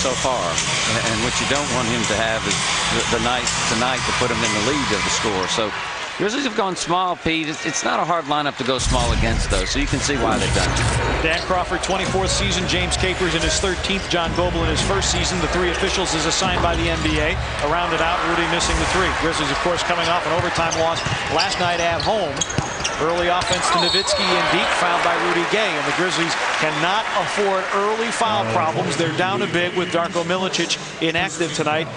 so far. And what you don't want him to have is the night tonight to put him in the lead of the score. So Grizzlies have gone small, Pete. It's not a hard lineup to go small against, though, so you can see why they've done it. Dan Crawford, 24th season. James Capers in his 13th. John Goebel in his first season. The 3 officials is assigned by the NBA. Around it out, Rudy missing the 3. Grizzlies, of course, coming off an overtime loss last night at home. Early offense to Nowitzki and deep, fouled by Rudy Gay. And the Grizzlies cannot afford early foul problems. They're down a bit with Darko Milicic inactive tonight.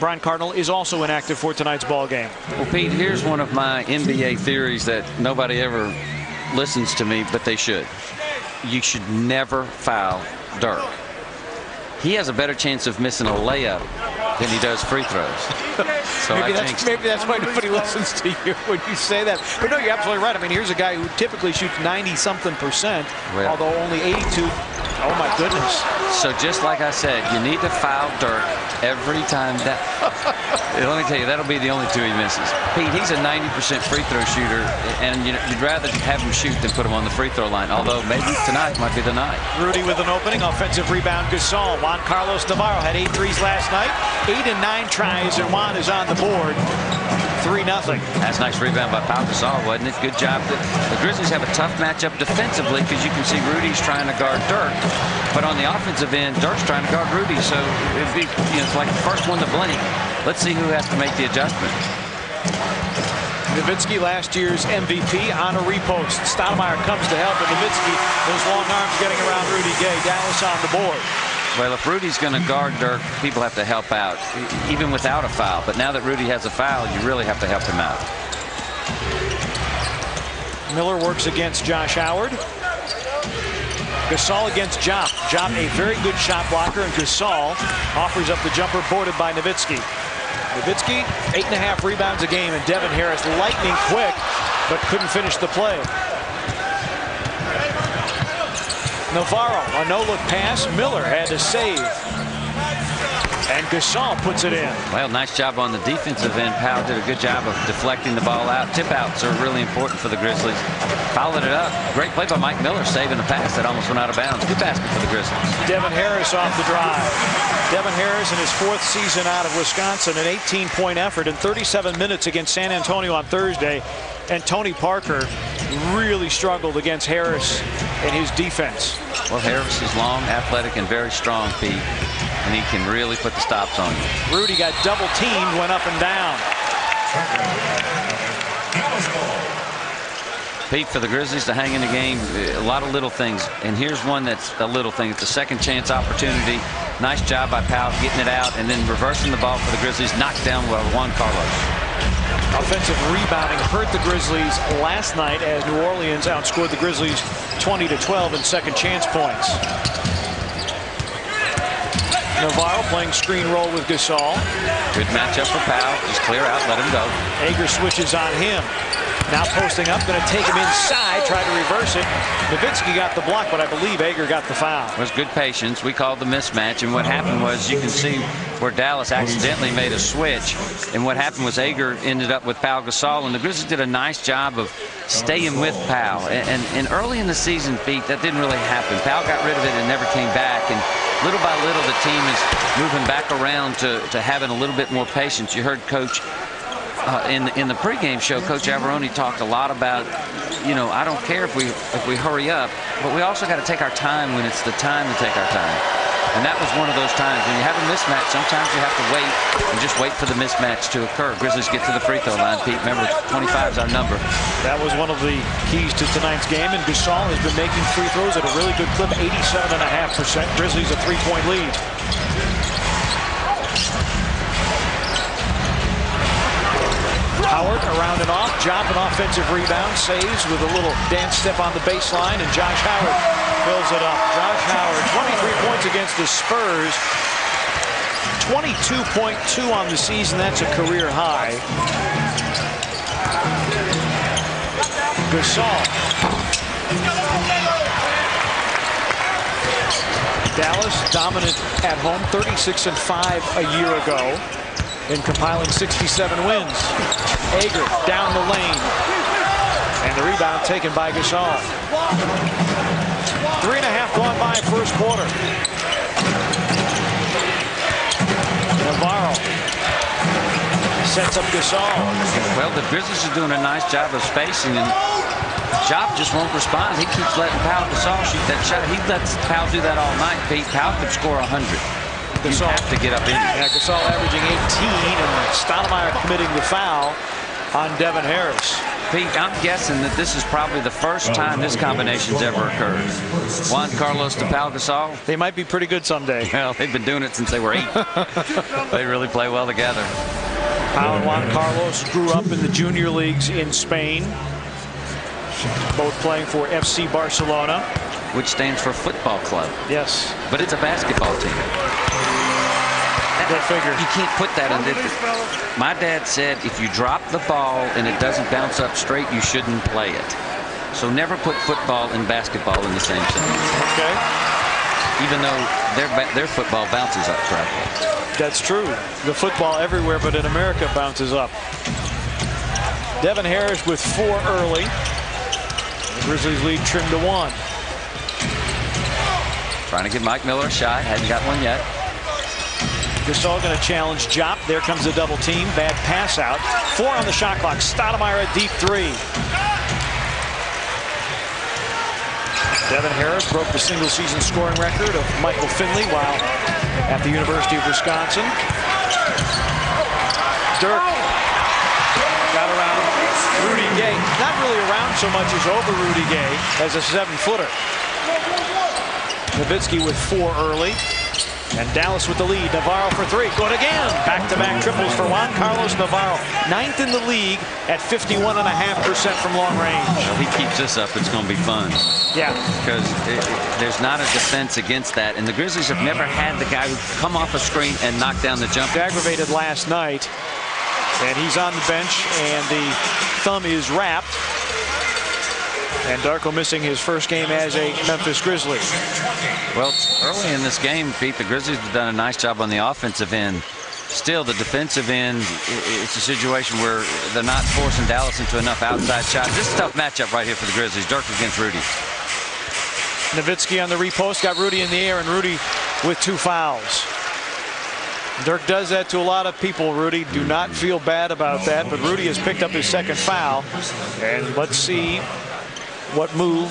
Brian Cardinal is also inactive for tonight's ball game. Well, Pete, here's one of my NBA theories that nobody ever listens to me, but they should. You should never foul Dirk. He has a better chance of missing a layup than he does free throws. So maybe that's why nobody listens to you when you say that. But no, you're absolutely right. I mean, here's a guy who typically shoots 90-something%, well, although only 82. Oh, my goodness. So just like I said, you need to foul Dirk every time. That. Let me tell you, that'll be the only 2 he misses. Pete, he's a 90% free throw shooter, and you'd rather have him shoot than put him on the free throw line, although maybe tonight might be the night. Rudy with an opening. Offensive rebound, Gasol. Juan Carlos Navarro had 8 threes last night. 8 and 9 tries, and Juan is on the board. 3-0. That's a nice rebound by Pau Gasol, wasn't it? Good job. The Grizzlies have a tough matchup defensively because you can see Rudy's trying to guard Dirk, but on the offensive end, Dirk's trying to guard Rudy. So it'd be, it's like the first one to blink. Let's see who has to make the adjustment. Nowitzki, last year's MVP, on a repost. Stoudemire comes to help, and Nowitzki, those long arms getting around Rudy Gay. Dallas on the board. Well, if Rudy's going to guard Dirk, people have to help out, even without a foul. But now that Rudy has a foul, you really have to help him out. Miller works against Josh Howard. Gasol against Jop. Jop, a very good shot blocker, and Gasol offers up the jumper, boarded by Nowitzki. Nowitzki, 8.5 rebounds a game, and Devin Harris lightning quick, but couldn't finish the play. Navarro, a no-look pass. Miller had to save. And Gasol puts it in. Well, nice job on the defensive end. Powell did a good job of deflecting the ball out. Tip-outs are really important for the Grizzlies. Fouling it up. Great play by Mike Miller, saving a pass that almost went out of bounds. Good basket for the Grizzlies. Devin Harris off the drive. Devin Harris in his 4th season out of Wisconsin, an 18-point effort in 37 minutes against San Antonio on Thursday. And Tony Parker really struggled against Harris and his defense. Well, Harris is long, athletic, and very strong, Pete. And he can really put the stops on you. Rudy got double teamed, went up and down. Pete, for the Grizzlies to hang in the game, a lot of little things. And here's one that's a little thing. It's a second chance opportunity. Nice job by Powell getting it out and then reversing the ball for the Grizzlies. Knocked down by Juan Carlos. Offensive rebounding hurt the Grizzlies last night as New Orleans outscored the Grizzlies 20-12 in second chance points. Navarro playing screen roll with Gasol. Good matchup for Powell. Just clear out, let him go. Ager switches on him. Now posting up, going to take him inside, try to reverse it. Nowitzki got the block, but I believe Ager got the foul. It was good patience. We called the mismatch, and what happened was you can see where Dallas accidentally made a switch, and what happened was Ager ended up with Pau Gasol, and the Grizzlies did a nice job of staying with Pau. And early in the season, Pete, that didn't really happen. Pau got rid of it and never came back, and little by little the team is moving back around to having a little bit more patience. You heard Coach in the pregame show, Coach Averoni talked a lot about, I don't care if we hurry up, but we also got to take our time when it's the time to take our time. And that was one of those times when you have a mismatch. Sometimes you have to wait and just wait for the mismatch to occur. Grizzlies get to the free throw line. Pete, remember 25 is our number. That was one of the keys to tonight's game, and Gasol has been making free throws at a really good clip, 87.5%. Grizzlies a 3-point lead. Howard around and off. Jop an offensive rebound. Saves with a little dance step on the baseline. And Josh Howard fills it up. Josh Howard, 23 points against the Spurs. 22.2 on the season. That's a career high. Gasol. Dallas dominant at home. 36-5 a year ago. In compiling 67 wins. Ager down the lane. And the rebound taken by Gasol. 3.5 gone by first quarter. Sets up Gasol. Well, the Grizzlies are doing a nice job of spacing, and Job just won't respond. He keeps letting Gasol shoot that shot. He lets Powell do that all night. Pete, Powell could score 100. You have to get up in it. Yeah, Gasol averaging 18, and Stoudemire committing the foul on Devin Harris. Pete, I'm guessing that this is probably the first time this combination's ever occurred. Juan Carlos to Pau Gasol. They might be pretty good someday. Well, they've been doing it since they were 8. They really play well together. Pau and Juan Carlos grew up in the junior leagues in Spain, both playing for FC Barcelona, which stands for football club. Yes. But it's a basketball team. Go figure. You can't put that in it. My dad said if you drop the ball and it doesn't bounce up straight, you shouldn't play it. So never put football and basketball in the same sentence. Okay. Even though their football bounces up correctly. That's true. The football everywhere but in America bounces up. Devin Harris with 4 early. The Grizzlies lead trimmed to 1. Trying to give Mike Miller a shot. Hadn't got one yet. Gasol going to challenge Jop. There comes the double team. Bad pass out. 4 on the shot clock. Stoudemire a deep 3. Devin Harris broke the single season scoring record of Michael Finley while at the University of Wisconsin. Dirk got around Rudy Gay. Not really around so much as over Rudy Gay as a 7-footer. Nowitzki with 4 early. And Dallas with the lead. Navarro for 3. Good again. Back-to-back triples for Juan Carlos Navarro. 9th in the league at 51.5% from long range. Well, if he keeps this up, it's going to be fun. Yeah. Because there's not a defense against that. And the Grizzlies have never had the guy who come off a screen and knock down the jumper. Aggravated last night. And he's on the bench. And the thumb is wrapped. And Darko missing his first game as a Memphis Grizzly. Well, early in this game, Pete, the Grizzlies have done a nice job on the offensive end. Still, the defensive end, it's a situation where they're not forcing Dallas into enough outside shots. This is a tough matchup right here for the Grizzlies. Dirk against Rudy. Nowitzki on the repost, got Rudy in the air, and Rudy with 2 fouls. Dirk does that to a lot of people, Rudy. Do not feel bad about that, but Rudy has picked up his 2nd foul. And let's see what move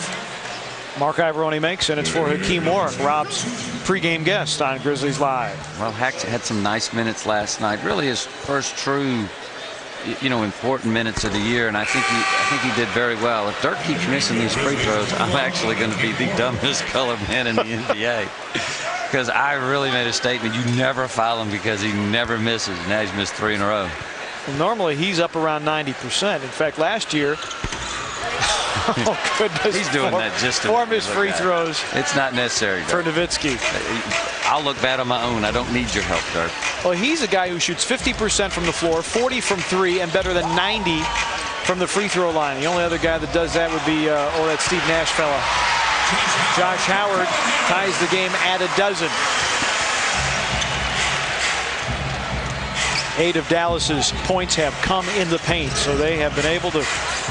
Mark Ivoroni makes, and it's for Hakeem Warrick, Rob's pregame guest on Grizzlies Live. Well, Hack had some nice minutes last night. Really his first true, important minutes of the year, and I think he did very well. If Dirk keeps missing these free throws, I'm actually going to be the dumbest colored man in the NBA. Because I really made a statement, you never foul him because he never misses. Now he's missed 3 in a row. Well, normally he's up around 90%. In fact, last year, oh goodness, he's doing that just to form his free throws. It's not necessary, for Nowitzki. I'll look bad on my own. I don't need your help, Dirk. Well, he's a guy who shoots 50% from the floor, 40 from 3, and better than 90 from the free throw line. The only other guy that does that would be that Steve Nash fella. Josh Howard ties the game at a dozen. 8 of Dallas's points have come in the paint, so they have been able to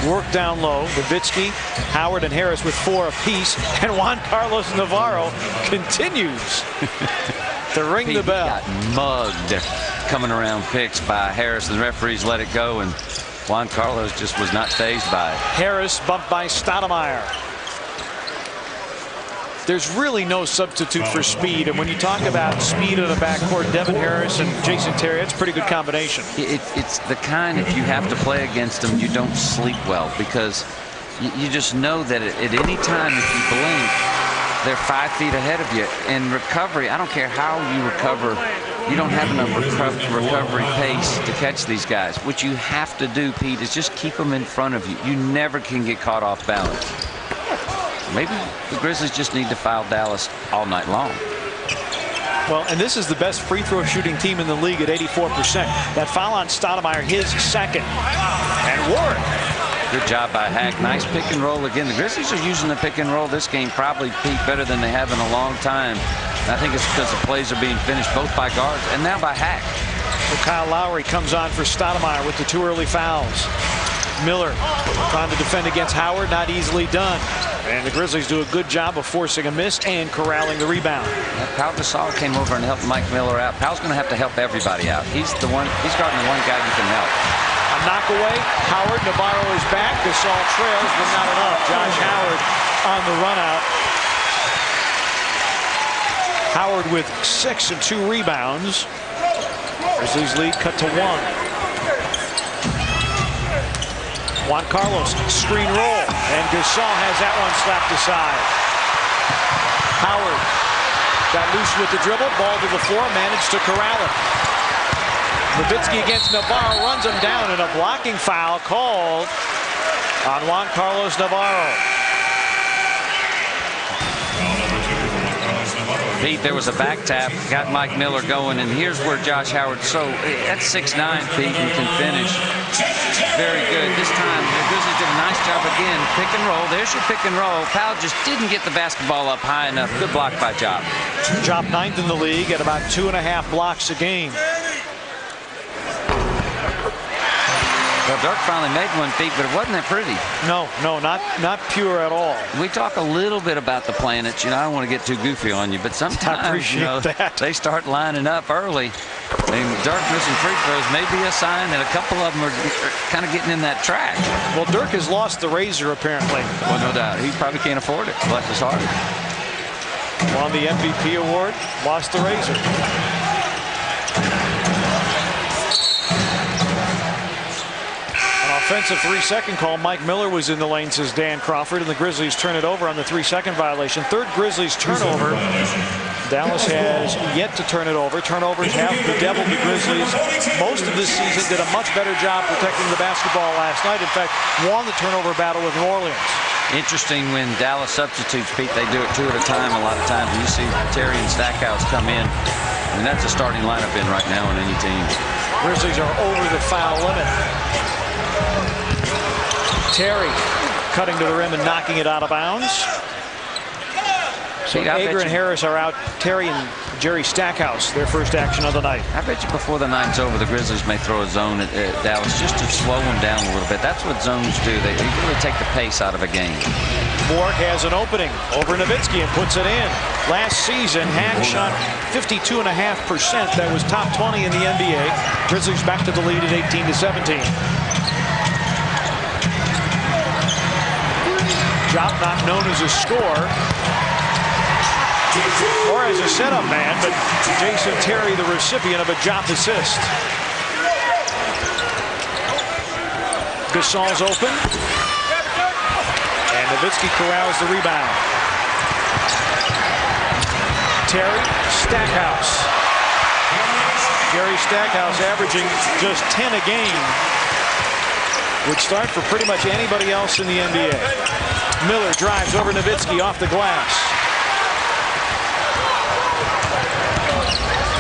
work down low. Nowitzki, Howard, and Harris with 4 apiece, and Juan Carlos Navarro continues to ring the bell. Got mugged coming around picks by Harris, and the referees let it go, and Juan Carlos just was not fazed by it. Harris bumped by Stoudemire. There's really no substitute for speed, and when you talk about speed in the backcourt, Devin Harris and Jason Terry, that's a pretty good combination. It's the kind, if you have to play against them, you don't sleep well, because you just know that at any time if you blink, they're 5 feet ahead of you. And recovery, I don't care how you recover, you don't have enough recovery pace to catch these guys. What you have to do, Pete, is just keep them in front of you. You never can get caught off balance. Maybe the Grizzlies just need to foul Dallas all night long. Well, and this is the best free throw shooting team in the league at 84%. That foul on Stoudemire, his 2nd. And Warrick. Good job by Hack. Nice pick and roll again. The Grizzlies are using the pick and roll this game probably, Pete, better than they have in a long time. And I think it's because the plays are being finished both by guards and now by Hack. So Kyle Lowry comes on for Stoudemire with the 2 early fouls. Miller trying to defend against Howard, not easily done. And the Grizzlies do a good job of forcing a miss and corralling the rebound. Pau Gasol came over and helped Mike Miller out. Pau's going to have to help everybody out. He's guarding the one guy you can help. A knock away. Howard, Navarro is back. Gasol trails, but not enough. Josh Howard on the run out. Howard with 6 and 2 rebounds. Grizzlies lead cut to 1. Juan Carlos, screen roll, and Gasol has that one slapped aside. Howard got loose with the dribble, ball to the floor, managed to corral it. Nowitzki against Navarro, runs him down, and a blocking foul called on Juan Carlos Navarro. Pete, there was a back tap, got Mike Miller going, and here's where Josh Howard, that's 6'9", Pete, and can finish. Very good. This time, the Grizzlies did a nice job again. Pick and roll. There's your pick and roll. Powell just didn't get the basketball up high enough. Good block by Job. Job 9th in the league at about 2.5 blocks a game. Well, Dirk finally made one, Pete, but it wasn't that pretty. No, not pure at all. We talk a little bit about the planets. I don't want to get too goofy on you, but sometimes they start lining up early. And Dirk missing free throws may be a sign that a couple of them are kind of getting in that track. Well, Dirk has lost the razor, apparently. Well, no doubt. He probably can't afford it. Bless his heart. Won the MVP award, lost the razor. Offensive 3-second call. Mike Miller was in the lane, says Dan Crawford, and the Grizzlies turn it over on the 3-second violation. Third Grizzlies turnover. Dallas has yet to turn it over. Turnovers have bedeviled the Grizzlies. Most of this season did a much better job protecting the basketball last night. In fact, won the turnover battle with New Orleans. Interesting when Dallas substitutes, Pete, they do it 2 at a time a lot of times. And you see Terry and Stackhouse come in, and that's a starting lineup in right now on any team. Grizzlies are over the foul limit. Terry cutting to the rim and knocking it out of bounds. So Ager and Harris are out. Terry and Jerry Stackhouse, their first action of the night. I bet you before the night's over, the Grizzlies may throw a zone at Dallas just to slow them down a little bit. That's what zones do. They really take the pace out of a game. Bork has an opening over Nowitzki and puts it in. Last season, Hack shot 52.5%. That was top 20 in the NBA. Grizzlies back to the lead at 18-17. Job not known as a scorer or as a setup man, but Jason Terry, the recipient of a Job assist. Gasol's open, and Nowitzki corrals the rebound. Terry, Stackhouse. Jerry Stackhouse averaging just 10 a game. Would start for pretty much anybody else in the NBA. Miller drives over Nowitzki off the glass.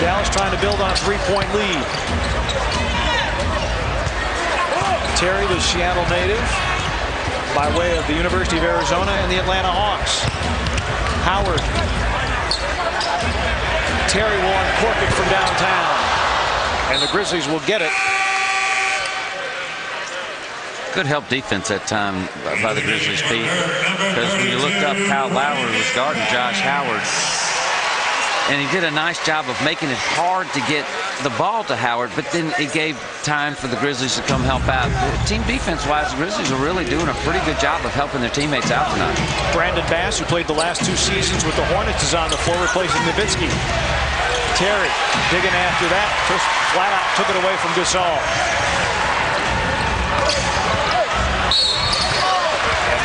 Dallas trying to build on a 3-point lead. Terry, the Seattle native, by way of the University of Arizona and the Atlanta Hawks. Howard. Terry will uncork it from downtown. And the Grizzlies will get it. Good help defense that time by the Grizzlies, Pete. Because when you looked up, Kyle Lowry was guarding Josh Howard. And he did a nice job of making it hard to get the ball to Howard, but then it gave time for the Grizzlies to come help out. Team defense-wise, the Grizzlies are really doing a pretty good job of helping their teammates out tonight. Brandon Bass, who played the last 2 seasons with the Hornets, is on the floor replacing Nowitzki. Terry digging after that, just flat out took it away from Gasol.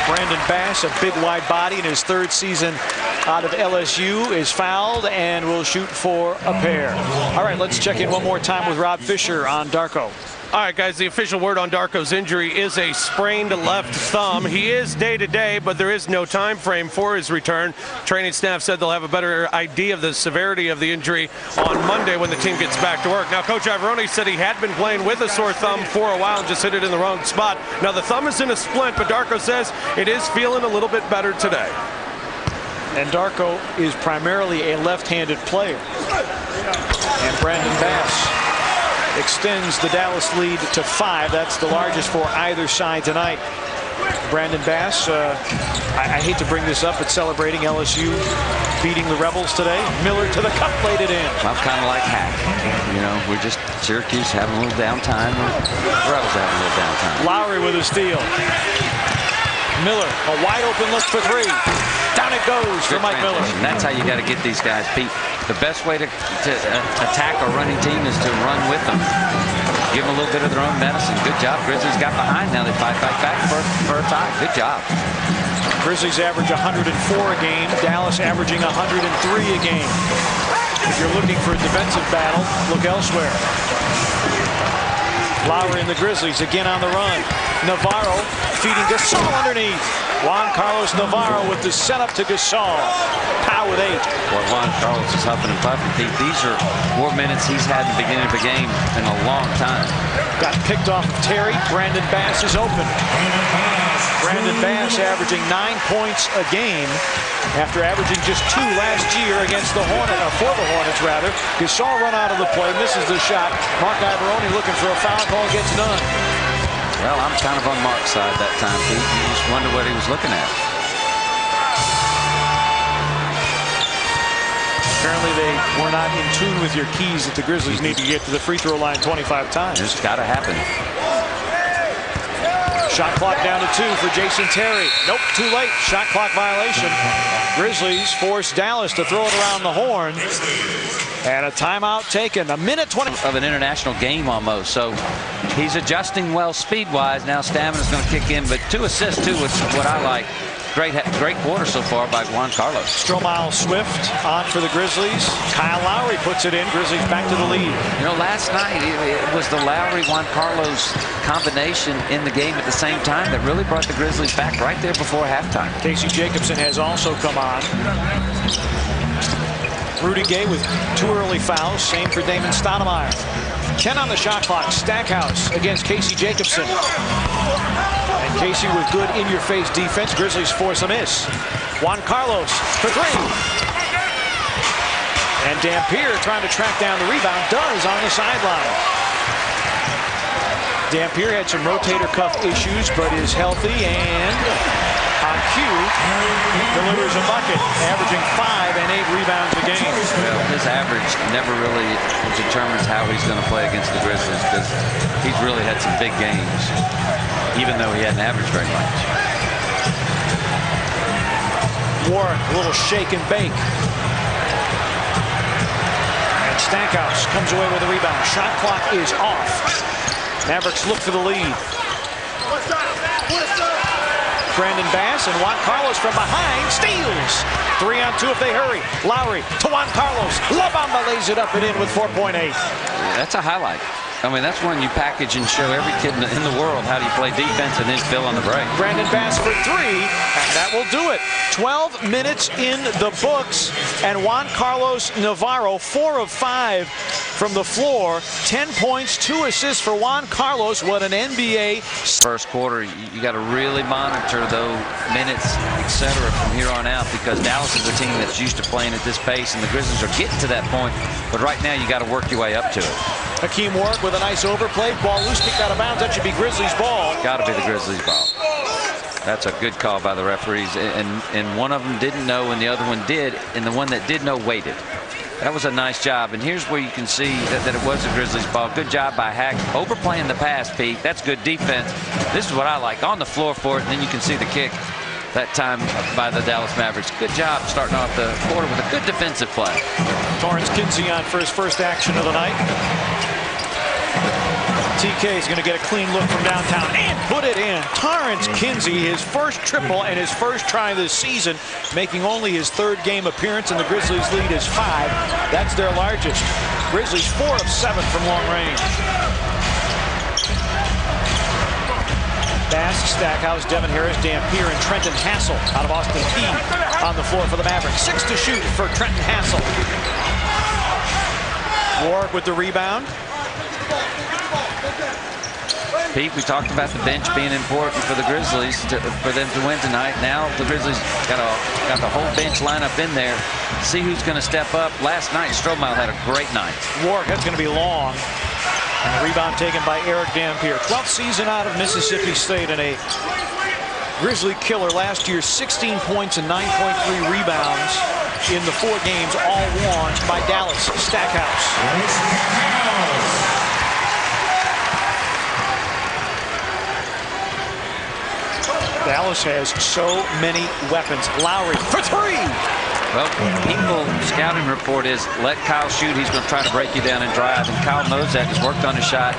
Brandon Bass, a big wide body in his 3rd season out of LSU, is fouled and will shoot for a pair. All right, let's check in one more time with Rob Fisher on Darko. All right, guys, the official word on Darko's injury is a sprained left thumb. He is day-to-day, but there is no time frame for his return. Training staff said they'll have a better idea of the severity of the injury on Monday when the team gets back to work. Now, Coach Ivoroni said he had been playing with a sore thumb for a while and just hit it in the wrong spot. Now, the thumb is in a splint, but Darko says it is feeling a little bit better today. And Darko is primarily a left-handed player. And Brandon Bass extends the Dallas lead to 5. That's the largest for either side tonight. Brandon Bass, I hate to bring this up, but celebrating LSU beating the Rebels today. Miller to the cup, laid it in. I'm kind of like Hack. You know, we're just Syracuse having a little downtime. Rebels having a little downtime. Lowry with a steal. Miller, a wide open look for 3. Down it goes for Mike Miller. That's how you got to get these guys, Pete. The best way to attack a running team is to run with them. Give them a little bit of their own medicine. Good job. Grizzlies got behind. Now they fight back for a tie. Good job. Grizzlies average 104 a game. Dallas averaging 103 a game. If you're looking for a defensive battle, look elsewhere. Lowry and the Grizzlies again on the run. Navarro feeding Gasol underneath. Juan Carlos Navarro with the setup to Gasol. Powell with 8. Well, Juan Carlos is huffing and puffing, Pete. These are more minutes he's had in the beginning of a game in a long time. Got picked off of Terry. Brandon Bass is open. Brandon Bass averaging 9 points a game after averaging just 2 last year against the Hornets, for the Hornets rather. Gasol run out of the play, misses the shot. Mark Ivoroni looking for a foul call, gets none. Well, I'm kind of on Mark's side that time, Pete. You just wonder what he was looking at. Apparently they were not in tune with your keys that the Grizzlies need to get to the free throw line 25 times. It's got to happen. Shot clock down to 2 for Jason Terry. Nope, too late. Shot clock violation. Grizzlies force Dallas to throw it around the horn. And a timeout taken. A minute 20 of an international game almost. So he's adjusting well speed-wise. Now stamina's going to kick in, but 2 assists too, which is what I like. Great quarter so far by Juan Carlos. Stromile Swift on for the Grizzlies. Kyle Lowry puts it in. Grizzlies back to the lead. You know, last night it was the Lowry-Juan Carlos combination in the game at the same time that really brought the Grizzlies back right there before halftime. Casey Jacobson has also come on. Rudy Gay with 2 early fouls. Same for Damon Stoudemire. 10 on the shot clock. Stackhouse against Casey Jacobson. And Casey with good in-your-face defense. Grizzlies force a miss. Juan Carlos for 3. And Dampier trying to track down the rebound. Does on the sideline. Dampier had some rotator cuff issues, but is healthy and on cue delivers a bucket, averaging 5 and 8 rebounds a game. Well, his average never really determines how he's going to play against the Grizzlies because he's really had some big games, even though he hadn't averaged very much. Warren, a little shake and bake. And Stackhouse comes away with a rebound. Shot clock is off. Mavericks look for the lead. Brandon Bass and Juan Carlos from behind steals. 3 on 2 if they hurry. Lowry to Juan Carlos. La Bamba lays it up and in with 4.8. That's a highlight. I mean, that's one you package and show every kid in the world how do you play defense and then fill on the break. Brandon Bass for 3, and that will do it. 12 minutes in the books, and Juan Carlos Navarro, 4 of 5 from the floor. 10 points, 2 assists for Juan Carlos. What an NBA. First quarter, you got to really monitor those minutes, etc. from here on out because Dallas is a team that's used to playing at this pace, and the Grizzlies are getting to that point. But right now, you got to work your way up to it. Hakeem Warwick with a nice overplay. Ball loose, kicked out of bounds. That should be Grizzlies ball. Got to be the Grizzlies ball. That's a good call by the referees. And one of them didn't know and the other one did. And the one that did know waited. That was a nice job. And here's where you can see that it was a Grizzlies ball. Good job by Hack. Overplaying the pass, Pete. That's good defense. This is what I like. On the floor for it. And then you can see the kick that time by the Dallas Mavericks. Good job starting off the quarter with a good defensive play. Torrance Kinsey on for his first action of the night. TK is going to get a clean look from downtown and put it in. Torrance Kinsey, his first triple and his first try this season, making only his 3rd game appearance, and the Grizzlies lead is 5. That's their largest. Grizzlies 4 of 7 from long range. Bass, Stackhouse, Devin Harris, Dampier, and Trenton Hassel out of Austin Peay on the floor for the Mavericks. 6 to shoot for Trenton Hassel. Warwick with the rebound. Pete, we talked about the bench being important for the Grizzlies for them to win tonight. Now the Grizzlies got the whole bench lineup in there. See who's going to step up. Last night, Stromile had a great night. Warwick, that's going to be long. Rebound taken by Eric Dampier. 12th season out of Mississippi State and a Grizzly killer last year. 16 points and 9.3 rebounds in the 4 games, all won by Dallas. Stackhouse. Dallas has so many weapons. Lowry for 3. Well, people scouting report is let Kyle shoot. He's going to try to break you down and drive. And Kyle knows that. Has worked on his shot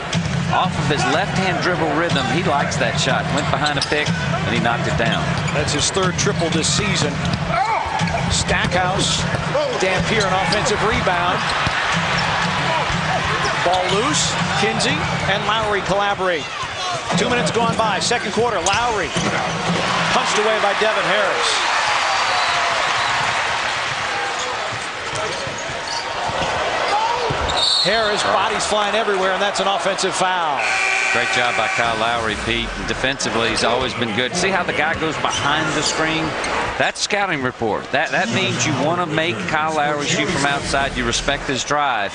off of his left-hand dribble rhythm. He likes that shot. Went behind a pick and he knocked it down. That's his 3rd triple this season. Stackhouse. Dampier an offensive rebound. Ball loose. Kinsey and Lowry collaborate. 2 minutes gone by. 2nd quarter. Lowry punched away by Devin Harris. Harris, bodies flying everywhere, and that's an offensive foul. Great job by Kyle Lowry, Pete. And defensively, he's always been good. See how the guy goes behind the screen? That's scouting report. That means you want to make Kyle Lowry shoot from outside. You respect his drive.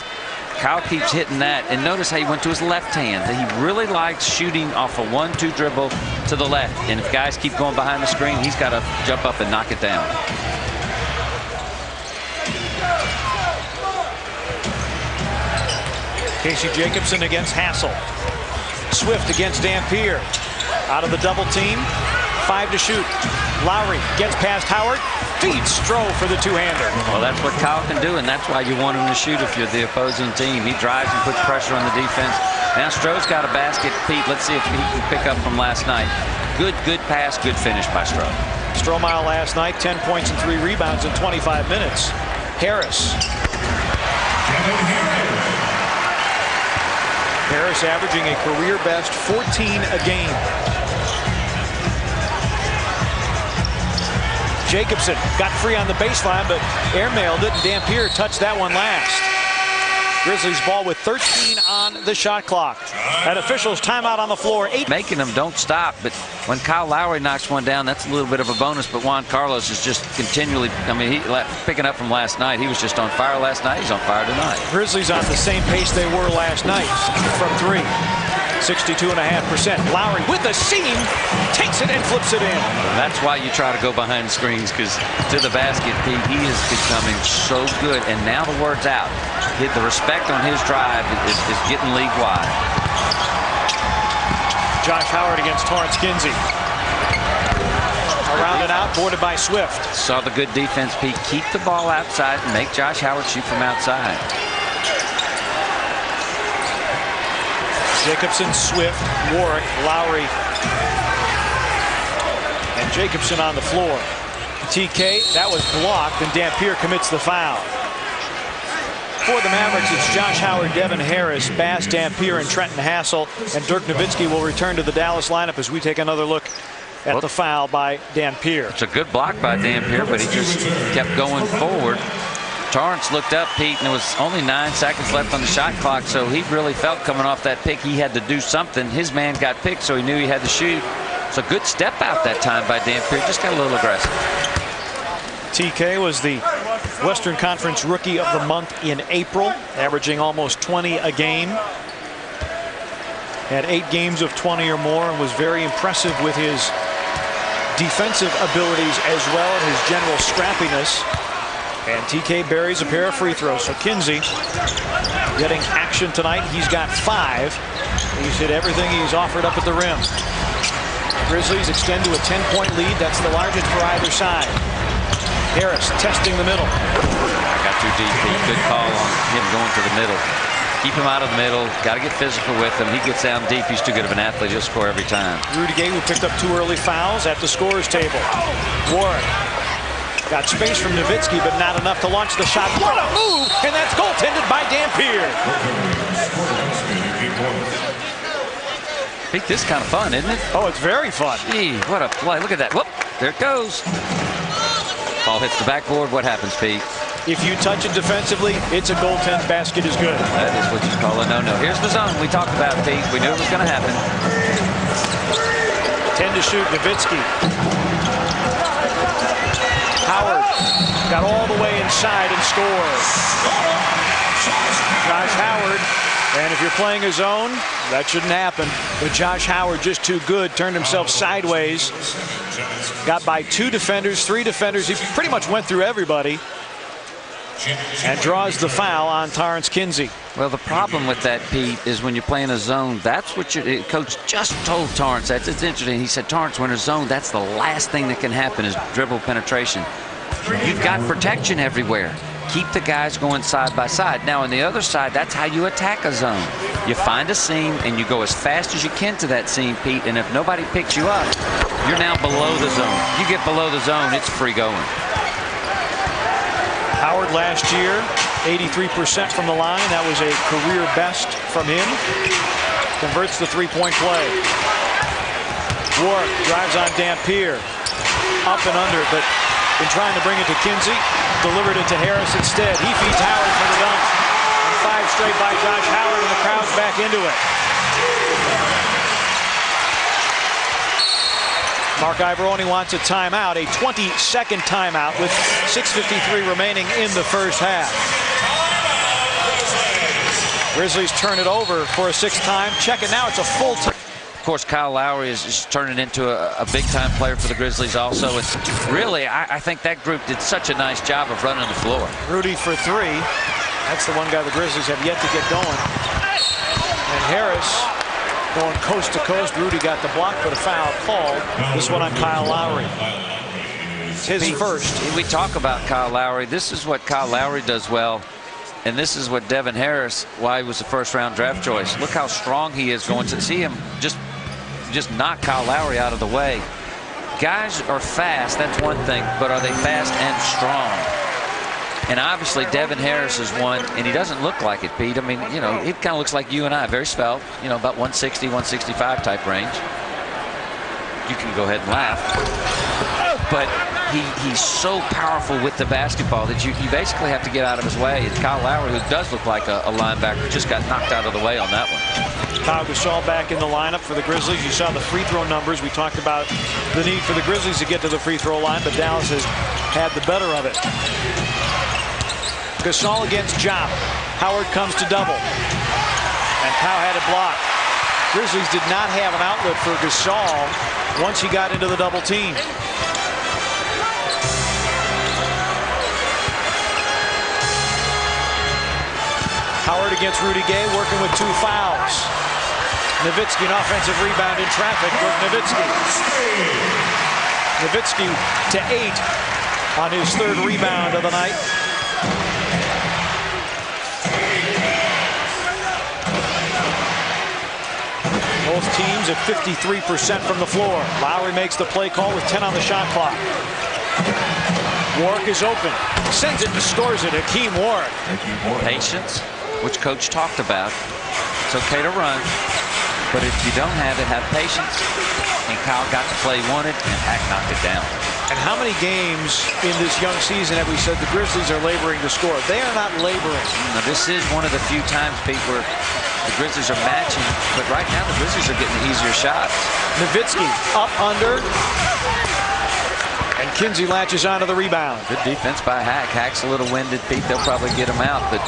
Kyle keeps hitting that, and notice how he went to his left hand. He really likes shooting off a 1-2 dribble to the left, and if guys keep going behind the screen, he's got to jump up and knock it down. Casey Jacobson against Hassel. Swift against Dampier. Out of the double team. 5 to shoot. Lowry gets past Howard. Feeds Stroh for the 2-hander. Well, that's what Kyle can do, and that's why you want him to shoot if you're the opposing team. He drives and puts pressure on the defense. Now Stroh's got a basket. Pete, let's see if he can pick up from last night. Good pass, good finish by Stroh. Strohmeyer last night, 10 points and 3 rebounds in 25 minutes. Harris. Harris averaging a career best 14 a game. Jacobson got free on the baseline, but airmailed it, and Dampier touched that one last. Grizzlies ball with 13 on the shot clock. At officials, timeout on the floor. 8. Making them don't stop, but when Kyle Lowry knocks one down, that's a little bit of a bonus. But Juan Carlos is just continually, I mean, he picking up from last night. He was just on fire last night. He's on fire tonight. Grizzlies on the same pace they were last night from 3. 62.5%. Lowry with the seam, takes it and flips it in. That's why you try to go behind screens, because to the basket, Pete, he is becoming so good. And now the word's out. The respect on his drive is getting league-wide. Josh Howard against Torrance Kinsey. Around and out, boarded by Swift. Saw the good defense, Pete. Keep the ball outside and make Josh Howard shoot from outside. Jacobson, Swift, Warwick, Lowry, and Jacobson on the floor. TK, that was blocked, and Dampier commits the foul. For the Mavericks, it's Josh Howard, Devin Harris, Bass Dampier, and Trenton Hassel. And Dirk Nowitzki will return to the Dallas lineup as we take another look at the foul by Dampier. It's a good block by Dampier, but he just kept going forward. Torrance looked up, Pete, and there was only 9 seconds left on the shot clock, so he really felt coming off that pick he had to do something. His man got picked, so he knew he had to shoot. It's a good step out that time by Dampier, just got a little aggressive. TK was the Western Conference Rookie of the Month in April, averaging almost 20 a game. Had 8 games of 20 or more and was very impressive with his defensive abilities as well as his general scrappiness. And TK buries a pair of free throws. So Kinsey getting action tonight. He's got 5. He's hit everything he's offered up at the rim. Grizzlies extend to a 10-point lead. That's the largest for either side. Harris testing the middle. I got too deep. Good call on him going to the middle. Keep him out of the middle. Got to get physical with him. He gets down deep. He's too good of an athlete. He'll score every time. Rudy Gay, who picked up 2 early fouls at the scorer's table. Warren got space from Nowitzki, but not enough to launch the shot. What a move! And that's goaltended by Dampier. I think this is kind of fun, isn't it? Oh, it's very fun. Gee, what a play. Look at that. Whoop, there it goes. Ball hits the backboard. What happens, Pete? If you touch it defensively, it's a goaltend. Basket is good. That is what you call a no-no. Here's the zone we talked about, Pete. We knew it was going to happen. 10 to shoot, Nowitzki. Howard got all the way inside and scores. Josh Howard And if you're playing a zone, that shouldn't happen. But Josh Howard just too good, turned himself sideways. Got by 2 defenders, 3 defenders. He pretty much went through everybody. And draws the foul on Torrance Kinsey. Well, the problem with that, Pete, is when you're playing a zone, that's what your coach just told Torrance. It's interesting. He said, Torrance, when in a zone, that's the last thing that can happen is dribble penetration. You've got protection everywhere. Keep the guys going side by side. Now, on the other side, that's how you attack a zone. You find a seam, and you go as fast as you can to that seam, Pete, and if nobody picks you up, you're now below the zone. You get below the zone, it's free going. Howard last year, 83% from the line. That was a career best from him. Converts the three-point play. Warwick drives on Dampier. Up and under, but in trying to bring it to Kinsey, delivered it to Harris instead. He feeds Howard for the dunk. And 5 straight by Josh Howard, and the crowd's back into it. Mark Ivoroni wants a timeout, a 20-second timeout with 6:53 remaining in the first half. Grizzlies turn it over for a 6th time. Check it now, it's a full time. Of course, Kyle Lowry is turning into a big-time player for the Grizzlies also. And really, I think that group did such a nice job of running the floor. Rudy for 3. That's the one guy the Grizzlies have yet to get going. And Harris going coast to coast. Rudy got the block, but a foul called. This one on Kyle Lowry. It's his first. We talk about Kyle Lowry. This is what Kyle Lowry does well. And this is what Devin Harris, why he was the first-round draft choice. Look how strong he is going to see him just knock Kyle Lowry out of the way. Guys are fast, that's one thing, but are they fast and strong? And obviously Devin Harris is one, and he doesn't look like it, Pete. I mean, you know, it kind of looks like you and I, very svelte, you know, about 160, 165 type range. You can go ahead and laugh. But he's so powerful with the basketball that you basically have to get out of his way. And Kyle Lowry, who does look like a linebacker, just got knocked out of the way on that one. Kyle Gasol back in the lineup for the Grizzlies. You saw the free throw numbers. We talked about the need for the Grizzlies to get to the free throw line, but Dallas has had the better of it. Gasol against Jop. Howard comes to double. And Powell had it blocked. Grizzlies did not have an outlet for Gasol once he got into the double team. Howard against Rudy Gay, working with 2 fouls. Nowitzki, an offensive rebound in traffic with Nowitzki. Nowitzki to 8 on his 3rd rebound of the night. Both teams at 53% from the floor. Lowry makes the play call with 10 on the shot clock. Warwick is open. Sends it and scores it. Hakeem Warwick. Patience, which Coach talked about. It's okay to run, but if you don't have it, have patience. And Kyle got the play he wanted, and Hack knocked it down. And how many games in this young season have we said the Grizzlies are laboring to score? They are not laboring. Now, this is one of the few times, Pete, where the Grizzlies are matching, but right now the Grizzlies are getting easier shots. Nowitzki up under. And Kinsey latches onto the rebound. Good defense by Hack. Hack's a little winded, Pete. They'll probably get him out, but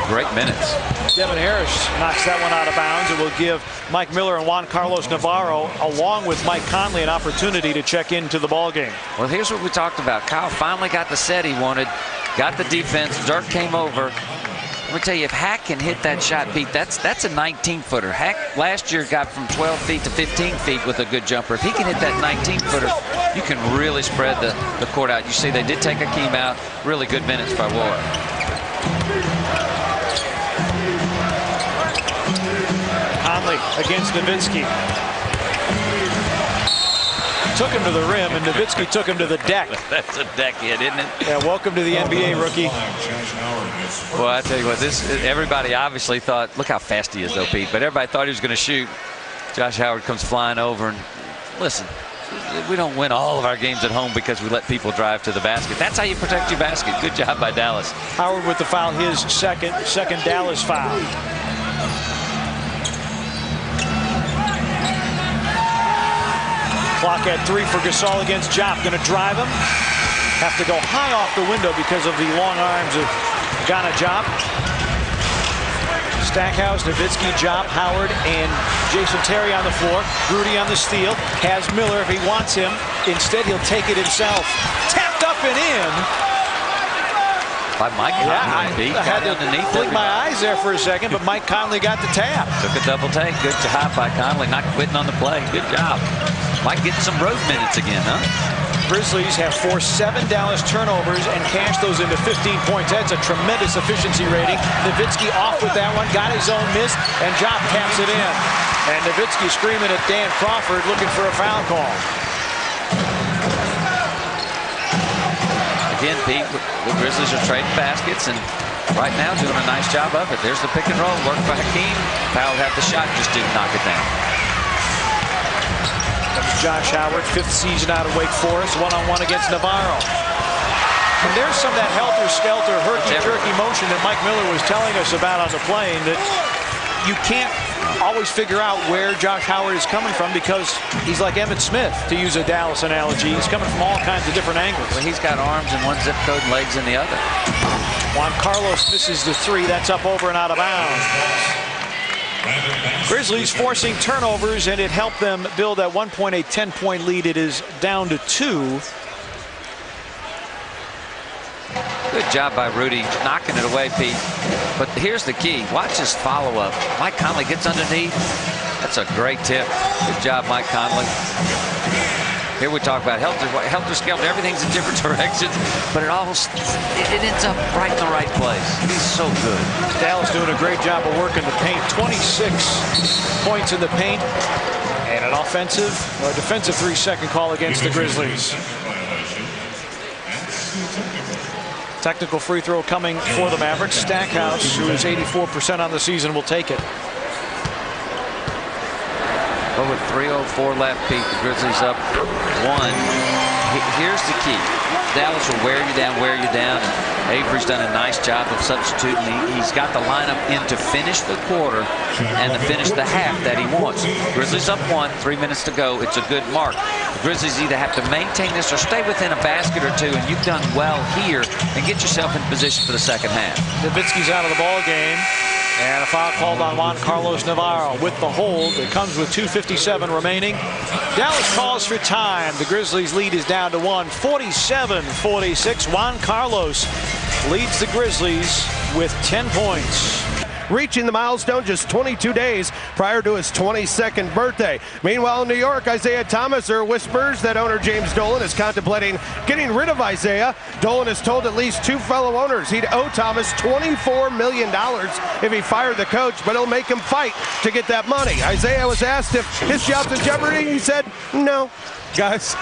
great minutes. Devin Harris knocks that one out of bounds. It will give Mike Miller and Juan Carlos Navarro, along with Mike Conley, an opportunity to check into the ballgame. Well, here's what we talked about. Kyle finally got the set he wanted, got the defense. Dirk came over. Let me tell you, if Hack can hit that shot, Pete, that's a 19-footer. Hack last year got from 12 feet to 15 feet with a good jumper. If he can hit that 19-footer, you can really spread the court out. You see they did take Hakeem out. Really good minutes by Warwick. Conley against Nowitzki. Took him to the rim, and Nowitzki took him to the deck. That's a deck hit, isn't it? Yeah, welcome to the NBA, rookie. Well, I tell you what, everybody obviously thought, look how fast he is, though, Pete, but everybody thought he was going to shoot. Josh Howard comes flying over, and listen, we don't win all of our games at home because we let people drive to the basket. That's how you protect your basket. Good job by Dallas. Howard with the foul, his second Dallas foul. Clock at 3 for Gasol against Jop. Going to drive him. Have to go high off the window because of the long arms of Ghana Jop. Stackhouse, Nowitzki, Job, Howard, and Jason Terry on the floor. Rudy on the steal. Has Miller if he wants him. Instead, he'll take it himself. Tapped up and in. By Mike Conley. I had to blink my eyes there for a second, but Mike Conley got the tap. Took a double take. Good job by Conley. Not quitting on the play. Good job. Mike getting some road minutes again, huh? Grizzlies have forced 7 Dallas turnovers and cashed those into 15 points. That's a tremendous efficiency rating. Nowitzki off with that one, got his own miss, and Job taps it in. And Nowitzki screaming at Dan Crawford, looking for a foul call. Again, Pete, the Grizzlies are trading baskets, and right now doing a nice job of it. There's the pick and roll, work by Hakeem. Powell had the shot, just didn't knock it down. Josh Howard, 5th season out of Wake Forest, one-on-one against Navarro. And there's some of that helter-skelter, herky-jerky motion that Mike Miller was telling us about on the plane, that you can't always figure out where Josh Howard is coming from, because he's like Emmitt Smith, to use a Dallas analogy. He's coming from all kinds of different angles. Well, he's got arms in one zip code and legs in the other. Juan Carlos misses the 3. That's up over and out of bounds. Grizzlies forcing turnovers, and it helped them build at one point a 10-point lead. It is down to 2. Good job by Rudy knocking it away, Pete. But here's the key. Watch his follow-up. Mike Conley gets underneath. That's a great tip. Good job, Mike Conley. Here we talk about helter-skelter. Everything's in different directions, but it ends up right in the right place. He's so good. Dallas doing a great job of working the paint. 26 points in the paint, and an defensive 3-second call against the Grizzlies. Technical free throw coming for the Mavericks. Stackhouse, who is 84% on the season, will take it. Over 3:04 left, Pete. The Grizzlies up 1. Here's the key. Dallas will wear you down. And Avery's done a nice job of substituting. He's got the lineup in to finish the quarter and to finish the half that he wants. Grizzlies up 1, 3 minutes to go. It's a good mark. The Grizzlies either have to maintain this or stay within a basket or two, and you've done well here, and get yourself in position for the second half. Nowitzki's out of the ball game. And a foul called on Juan Carlos Navarro with the hold. It comes with 2:57 remaining. Dallas calls for time. The Grizzlies lead is down to 1, 47-46. Juan Carlos leads the Grizzlies with 10 points. Reaching the milestone just 22 days prior to his 22nd birthday. Meanwhile, in New York, Isaiah Thomas, there are whispers that owner James Dolan is contemplating getting rid of Isaiah. Dolan has told at least 2 fellow owners he'd owe Thomas $24 million if he fired the coach, but he'll make him fight to get that money. Isaiah was asked if his job's in jeopardy. He said, no. Guys,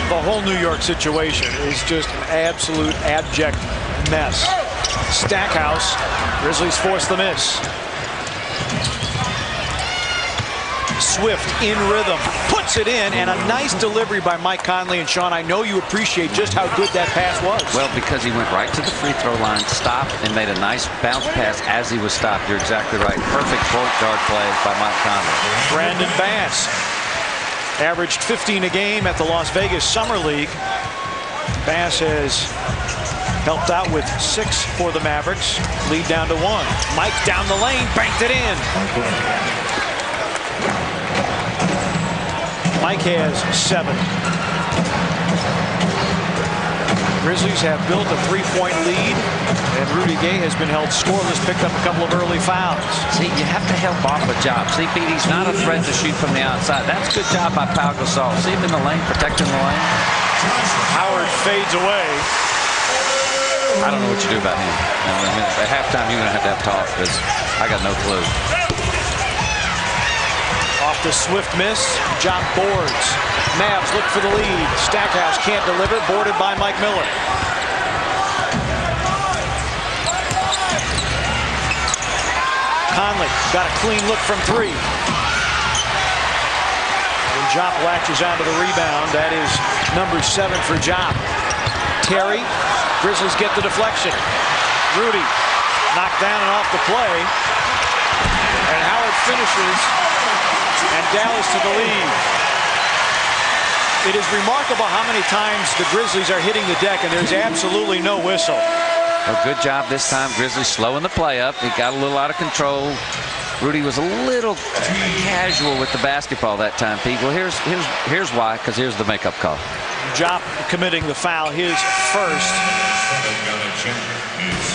the whole New York situation is just an absolute abject mess. Stackhouse, Grizzlies force the miss. Swift in rhythm, puts it in, and a nice delivery by Mike Conley. And Sean, I know you appreciate just how good that pass was. Well, because he went right to the free throw line, stopped, and made a nice bounce pass as he was stopped. You're exactly right. Perfect point guard play by Mike Conley. Brandon Bass averaged 15 a game at the Las Vegas Summer League. Bass has helped out with 6 for the Mavericks. Lead down to 1. Mike down the lane, banked it in. Mike has 7. Grizzlies have built a 3-point lead, and Rudy Gay has been held scoreless, picked up a couple of early fouls. See, you have to help off a job. See, Pete, he's not a threat to shoot from the outside. That's a good job by Pau Gasol. See him in the lane, protecting the lane. Howard fades away. I don't know what you do about him. I mean, at halftime, you're going to have talk, because I got no clue. Off the Swift miss, Job boards. Mavs look for the lead. Stackhouse can't deliver, boarded by Mike Miller. Conley got a clean look from 3. And Job latches onto the rebound. That is number 7 for Job. Terry, Grizzlies get the deflection. Rudy knocked down and off the play. And Howard finishes, and Dallas to the lead. It is remarkable how many times the Grizzlies are hitting the deck, and there's absolutely no whistle. A good job this time. Grizzlies slowing the play up. He got a little out of control. Rudy was a little casual with the basketball that time, Pete. Well, here's why, because here's the makeup call. Jop committing the foul, his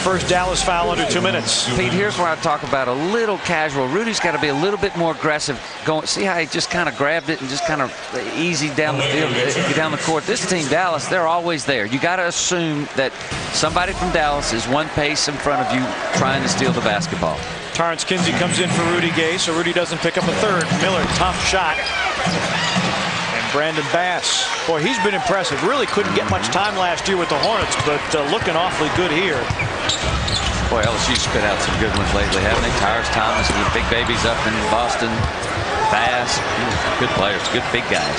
first Dallas foul under 2 minutes. Pete, here's where I talk about a little casual. Rudy's got to be a little bit more aggressive. See how he just kind of grabbed it and just kind of easy down the field, down the court. This team, Dallas, they're always there. You got to assume that somebody from Dallas is one pace in front of you trying to steal the basketball. Terrence Kinsey comes in for Rudy Gay, so Rudy doesn't pick up a third. Miller, tough shot. Brandon Bass, boy, he's been impressive. Really couldn't get much time last year with the Hornets, but looking awfully good here. Boy, LSU spit out some good ones lately, haven't they? Tyrus Thomas and the big babies up in Boston. Bass, good players, good big guys.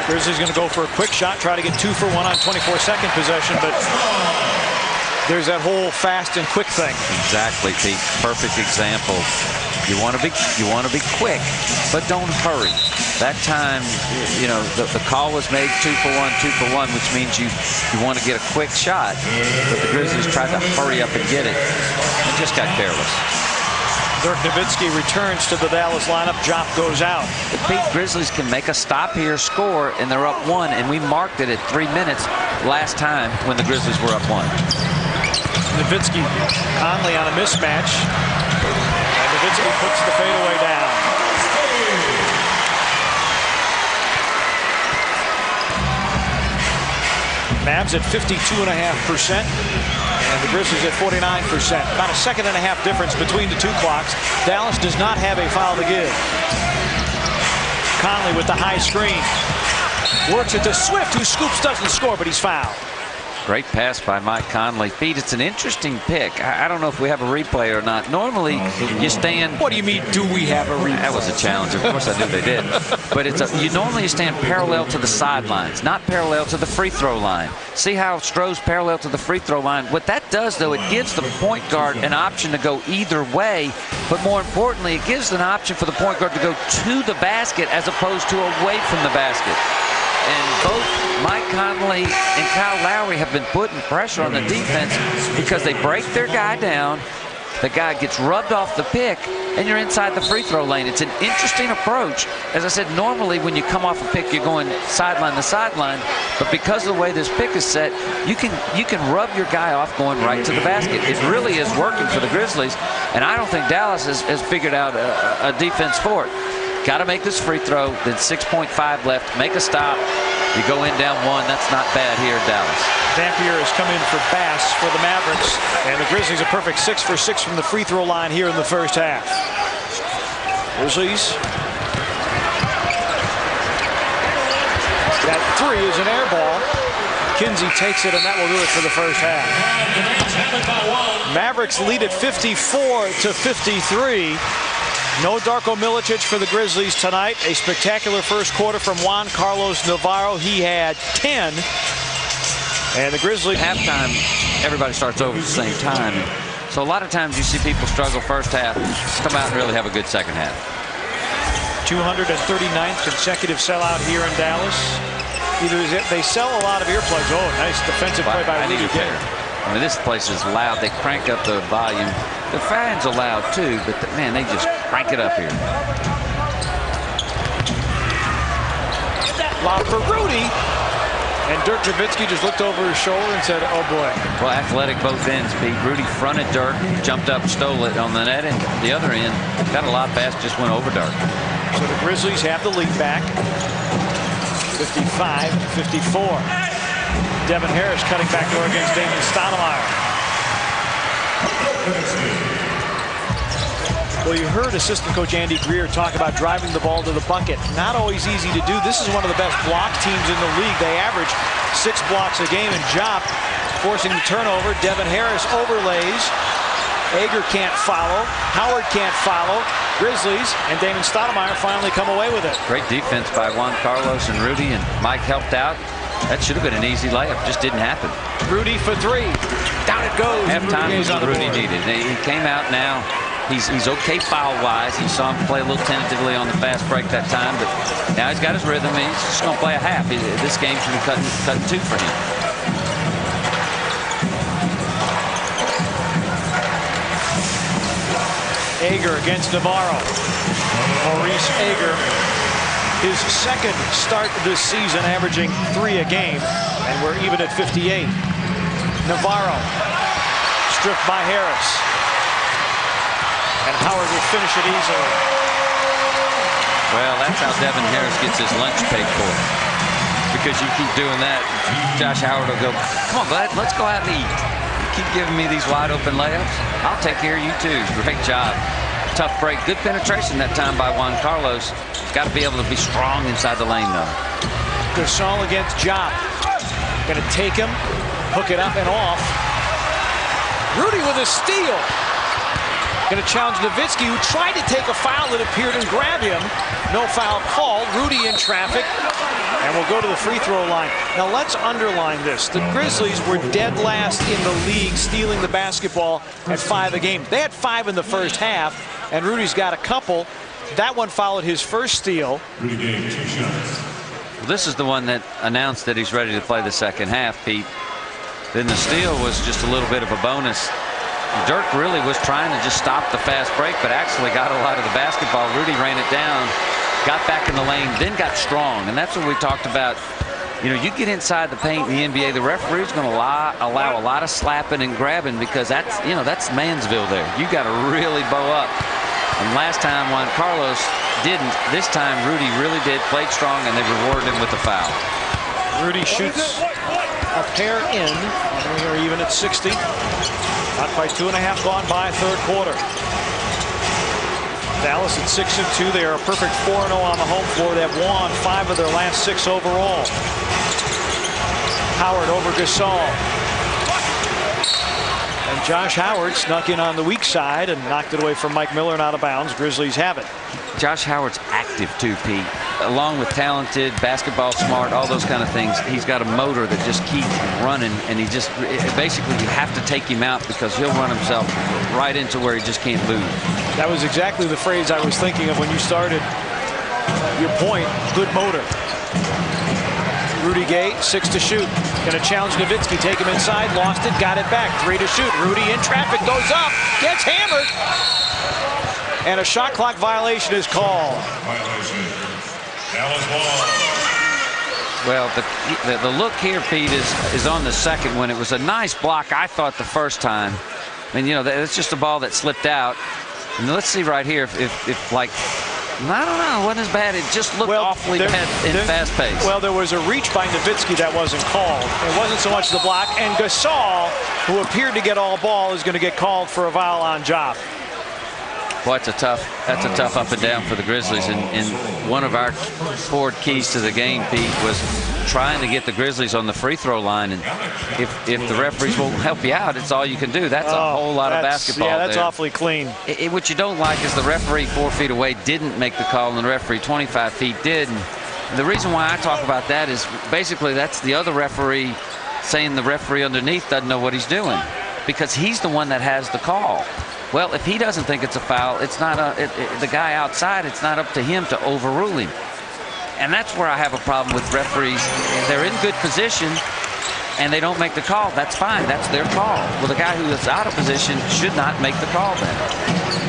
Grizzlies going to go for a quick shot, try to get 2 for 1 on 24-second possession, but there's that whole fast and quick thing. Exactly, Pete. Perfect example. You want to be quick, but don't hurry. That time, you know, the call was made 2 for 1, which means you want to get a quick shot. But the Grizzlies tried to hurry up and get it and just got careless. Dirk Nowitzki returns to the Dallas lineup. Jop goes out. The Pete Grizzlies can make a stop here, score, and they're up 1. And we marked it at 3 minutes last time when the Grizzlies were up 1. Nowitzki, Conley on a mismatch. And Nowitzki puts the fadeaway down. Mavs at 52.5%, and the Grizzlies at 49%. About a second and a half difference between the two clocks. Dallas does not have a foul to give. Conley with the high screen. Works it to Swift, who scoops, doesn't score, but he's fouled. Great pass by Mike Conley. Pete, it's an interesting pick. I don't know if we have a replay or not. Normally, you stand... What do you mean, do we have a replay? That was a challenge. Of course I knew they did. But you normally stand parallel to the sidelines, not parallel to the free throw line. See how Stroh's parallel to the free throw line? What that does, though, it gives the point guard an option to go either way. But more importantly, it gives an option for the point guard to go to the basket as opposed to away from the basket. And both Mike Conley and Kyle Lowry have been putting pressure on the defense because they break their guy down. The guy gets rubbed off the pick, and you're inside the free throw lane. It's an interesting approach. As I said, normally when you come off a pick, you're going sideline to sideline. But because of the way this pick is set, you can rub your guy off going right to the basket. It really is working for the Grizzlies, and I don't think Dallas has figured out a defense for it. Got to make this free throw, then 6.5 left. Make a stop. You go in down 1. That's not bad here in Dallas. Dampier has come in for Bass for the Mavericks, and the Grizzlies a perfect 6 for 6 from the free throw line here in the first half. Grizzlies. That 3 is an air ball. Kinsey takes it, and that will do it for the first half. Mavericks lead at 54-53. No Darko Milicic for the Grizzlies tonight. A spectacular first quarter from Juan Carlos Navarro. He had 10. And the Grizzlies... Halftime, everybody starts over at the same time. So a lot of times you see people struggle first half, come out and really have a good second half. 239th consecutive sellout here in Dallas. They sell a lot of earplugs. Oh, nice defensive play by Rudy Gay. I mean, this place is loud. They crank up the volume. The fans are loud too, but man, they just crank it up here. Lob for Rudy. And Dirk Nowitzki just looked over his shoulder and said, oh boy. Well, athletic both ends, Pete. Rudy fronted Dirk, jumped up, stole it on the net, and the other end got a lob pass, just went over Dirk. So the Grizzlies have the lead back. 55-54. Devin Harris cutting back door against Damon Stoudemire. Well, you heard assistant coach Andy Greer talk about driving the ball to the bucket. Not always easy to do. This is one of the best block teams in the league. They average 6 blocks a game, and Jop forcing the turnover. Devin Harris overlays. Ager can't follow. Howard can't follow. Grizzlies and Damon Stoudemire finally come away with it. Great defense by Juan Carlos and Rudy, and Mike helped out. That should have been an easy layup. Just didn't happen. Rudy for 3. Down it goes. Halftime was what Rudy needed. He came out now. He's okay foul-wise. You saw him play a little tentatively on the fast break that time, but now he's got his rhythm. He's just going to play a half. This game should be cutting 2 for him. Ager against Navarro. Maurice Ager, his second start this season, averaging 3 a game, and we're even at 58. Navarro stripped by Harris, and Howard will finish it easily. Well, that's how Devin Harris gets his lunch paid for. Because you keep doing that, Josh Howard will go, come on, bud, let's go out and eat. You keep giving me these wide open layups, I'll take care of you too. Great job. Tough break. Good penetration that time by Juan Carlos. He's got to be able to be strong inside the lane, though. Gasol against Job. Going to take him, hook it up and off. Rudy with a steal. Going to challenge Nowitzki, who tried to take a foul that appeared and grab him. No foul called. Rudy in traffic. And we'll go to the free throw line. Now let's underline this. The Grizzlies were dead last in the league stealing the basketball at 5 a game. They had 5 in the first half, and Rudy's got a couple. That one followed his first steal. This is the one that announced that he's ready to play the second half, Pete. Then the steal was just a little bit of a bonus. Dirk really was trying to just stop the fast break, but actually got a lot of the basketball. Rudy ran it down, got back in the lane, then got strong. And that's what we talked about. You know, you get inside the paint in the NBA, the referee's going to allow a lot of slapping and grabbing, because that's, you know, that's Mansville there. You got to really bow up. And last time Juan Carlos didn't. This time Rudy really did, played strong, and they rewarded him with the foul. Rudy shoots a pair in, and we are even at 60. Not quite 2.5 gone by third quarter. Dallas at 6-2. They are a perfect 4-0 on the home floor. They have won 5 of their last 6 overall. Howard over Gasol. And Josh Howard snuck in on the weak side and knocked it away from Mike Miller and out of bounds. Grizzlies have it. Josh Howard's active too, Pete. Along with talented, basketball smart, all those kind of things. He's got a motor that just keeps running, and he just basically, you have to take him out because he'll run himself right into where he just can't move. That was exactly the phrase I was thinking of when you started your point. Good motor. Rudy Gay, 6 to shoot. Going to challenge Nowitzki, take him inside, lost it, got it back. 3 to shoot. Rudy in traffic, goes up, gets hammered. And a shot clock violation is called. Well, the look here, Pete, is on the second one. It was a nice block, I thought, the first time. And, you know, it's just a ball that slipped out. And let's see right here if like, I don't know, it wasn't as bad. It just looked awfully bad in fast pace. Well, there was a reach by Nowitzki that wasn't called. It wasn't so much the block. And Gasol, who appeered to get all ball, is going to get called for a foul on Job. Boy, that's a tough up and down for the Grizzlies. And one of our forward keys to the game, Pete, was trying to get the Grizzlies on the free throw line. And if the referees won't help you out, it's all you can do. That's a whole lot of basketball. Yeah, that's there. awfully clean. What you don't like is the referee 4 feet away didn't make the call, and the referee 25 feet did. And the reason why I talk about that is basically that's the other referee saying the referee underneath doesn't know what he's doing, because he's the one that has the call. Well, if he doesn't think it's a foul, it's not the guy outside. It's not up to him to overrule him. And that's where I have a problem with referees. They're in good position, and they don't make the call. That's fine. That's their call. Well, the guy who is out of position should not make the call then.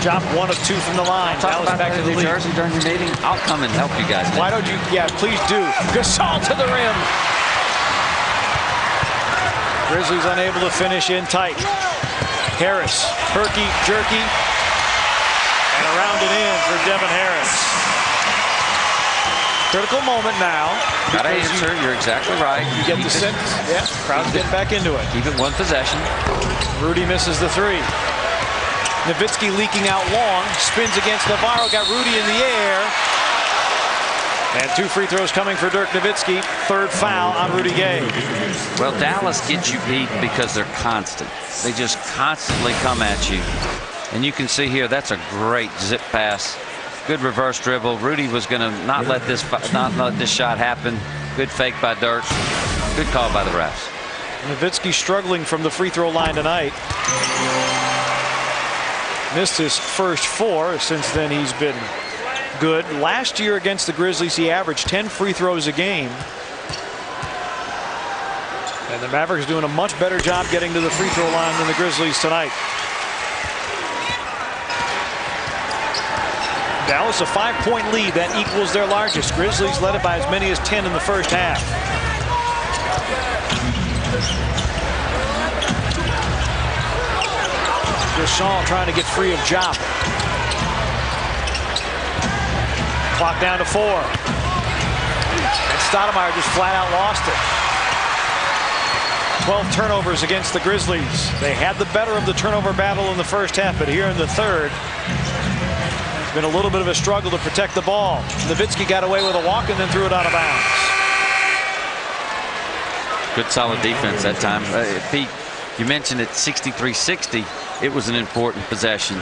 Job 1 of 2 from the line. Talk about back to the New Jersey during your meeting. I'll come and help you guys. Why don't you? Yeah, please do. Gasol to the rim. Grizzlies unable to finish in tight. Harris, herky, jerky, and around and in for Devin Harris. Critical moment now. Got to answer. You're exactly right. You get the sense. Yeah, crowd's getting back into it. Keep it 1 possession. Rudy misses the 3. Nowitzki leaking out long, spins against Navarro, got Rudy in the air. And 2 free throws coming for Dirk Nowitzki. 3rd foul on Rudy Gay. Well, Dallas gets you beat because they're constant. They just constantly come at you. And you can see here, that's a great zip pass. Good reverse dribble. Rudy was going to not let this shot happen. Good fake by Dirk. Good call by the refs. Nowitzki struggling from the free throw line tonight. Missed his first 4. Since then, he's been good. Last year against the Grizzlies, he averaged 10 free throws a game. And the Mavericks doing a much better job getting to the free throw line than the Grizzlies tonight. Dallas a 5-point lead. That equals their largest. Grizzlies led it by as many as 10 in the first half. Gasol trying to get free of Jop. Clock down to 4. And Stoudemire just flat out lost it. 12 turnovers against the Grizzlies. They had the better of the turnover battle in the first half, but here in the third, it's been a little bit of a struggle to protect the ball. Nowitzki got away with a walk and then threw it out of bounds. Good solid defense that time. Pete, you mentioned at 63-60, it was an important possession.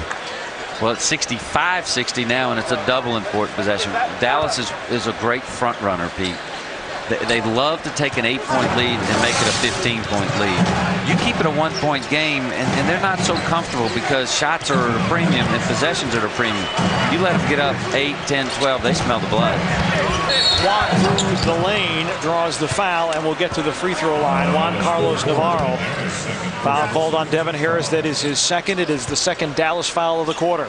Well, it's 65-60 now, and it's a double important possession. Dallas is a great front runner, Pete. They love to take an 8-point lead and make it a 15-point lead. You keep it a 1-point game, and they're not so comfortable because shots are at a premium and possessions are at a premium. You let them get up 8, 10, 12, they smell the blood. Juan through the lane, draws the foul, and will get to the free throw line. Juan Carlos Navarro. Foul called on Devin Harris. That is his second. It is the second Dallas foul of the quarter.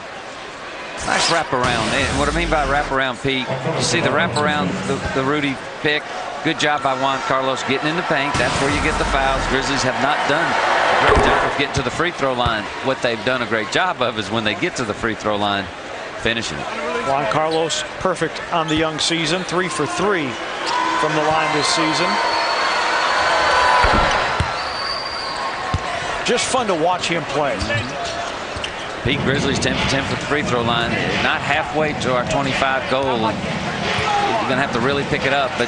Nice wraparound. And what I mean by wraparound, Pete, you see the wraparound, the Rudy pick. Good job by Juan Carlos getting in the paint. That's where you get the fouls. Grizzlies have not done a great job of getting to the free throw line. What they've done a great job of is when they get to the free throw line, finishing it. Juan Carlos perfect on the young season. 3 for 3 from the line this season. Just fun to watch him play. Pete, Grizzlies 10 for 10 for the free throw line. Not halfway to our 25 goal. And you're going to have to really pick it up. But,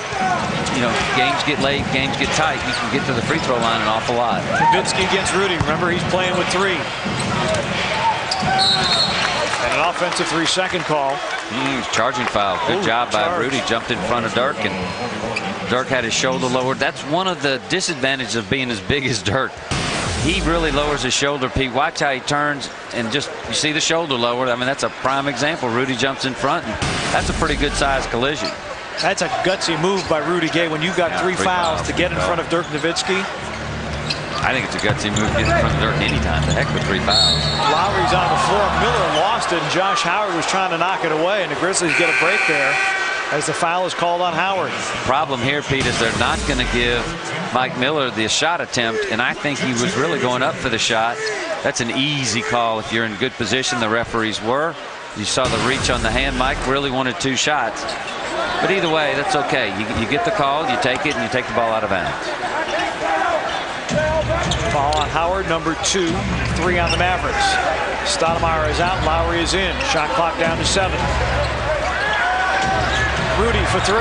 you know, games get late, games get tight. You can get to the free throw line an awful lot. Nowitzki against Rudy. Remember, he's playing with 3. And an offensive 3-second call. Charging foul. Good job by Rudy. Jumped in front of Dirk, and Dirk had his shoulder lowered. That's one of the disadvantages of being as big as Dirk. He really lowers his shoulder, Pete. Watch how he turns and just, you see the shoulder lowered. I mean, that's a prime example. Rudy jumps in front, and that's a pretty good sized collision. That's a gutsy move by Rudy Gay when you've got 3 fouls to get in front of Dirk Nowitzki. I think it's a gutsy move to get in front of Dirk anytime. The heck with 3 fouls. Lowry's on the floor. Miller lost it, and Josh Howard was trying to knock it away, and the Grizzlies get a break there as the foul is called on Howard. Problem here, Pete, is they're not going to give Mike Miller the shot attempt, and I think he was really going up for the shot. That's an easy call if you're in good position. The referees were. You saw the reach on the hand. Mike really wanted 2 shots. But either way, that's okay. You get the call, you take it, and you take the ball out of bounds. Foul on Howard, number 2, 3 on the Mavericks. Stoudemire is out, Lowry is in. Shot clock down to 7. Rudy for 3.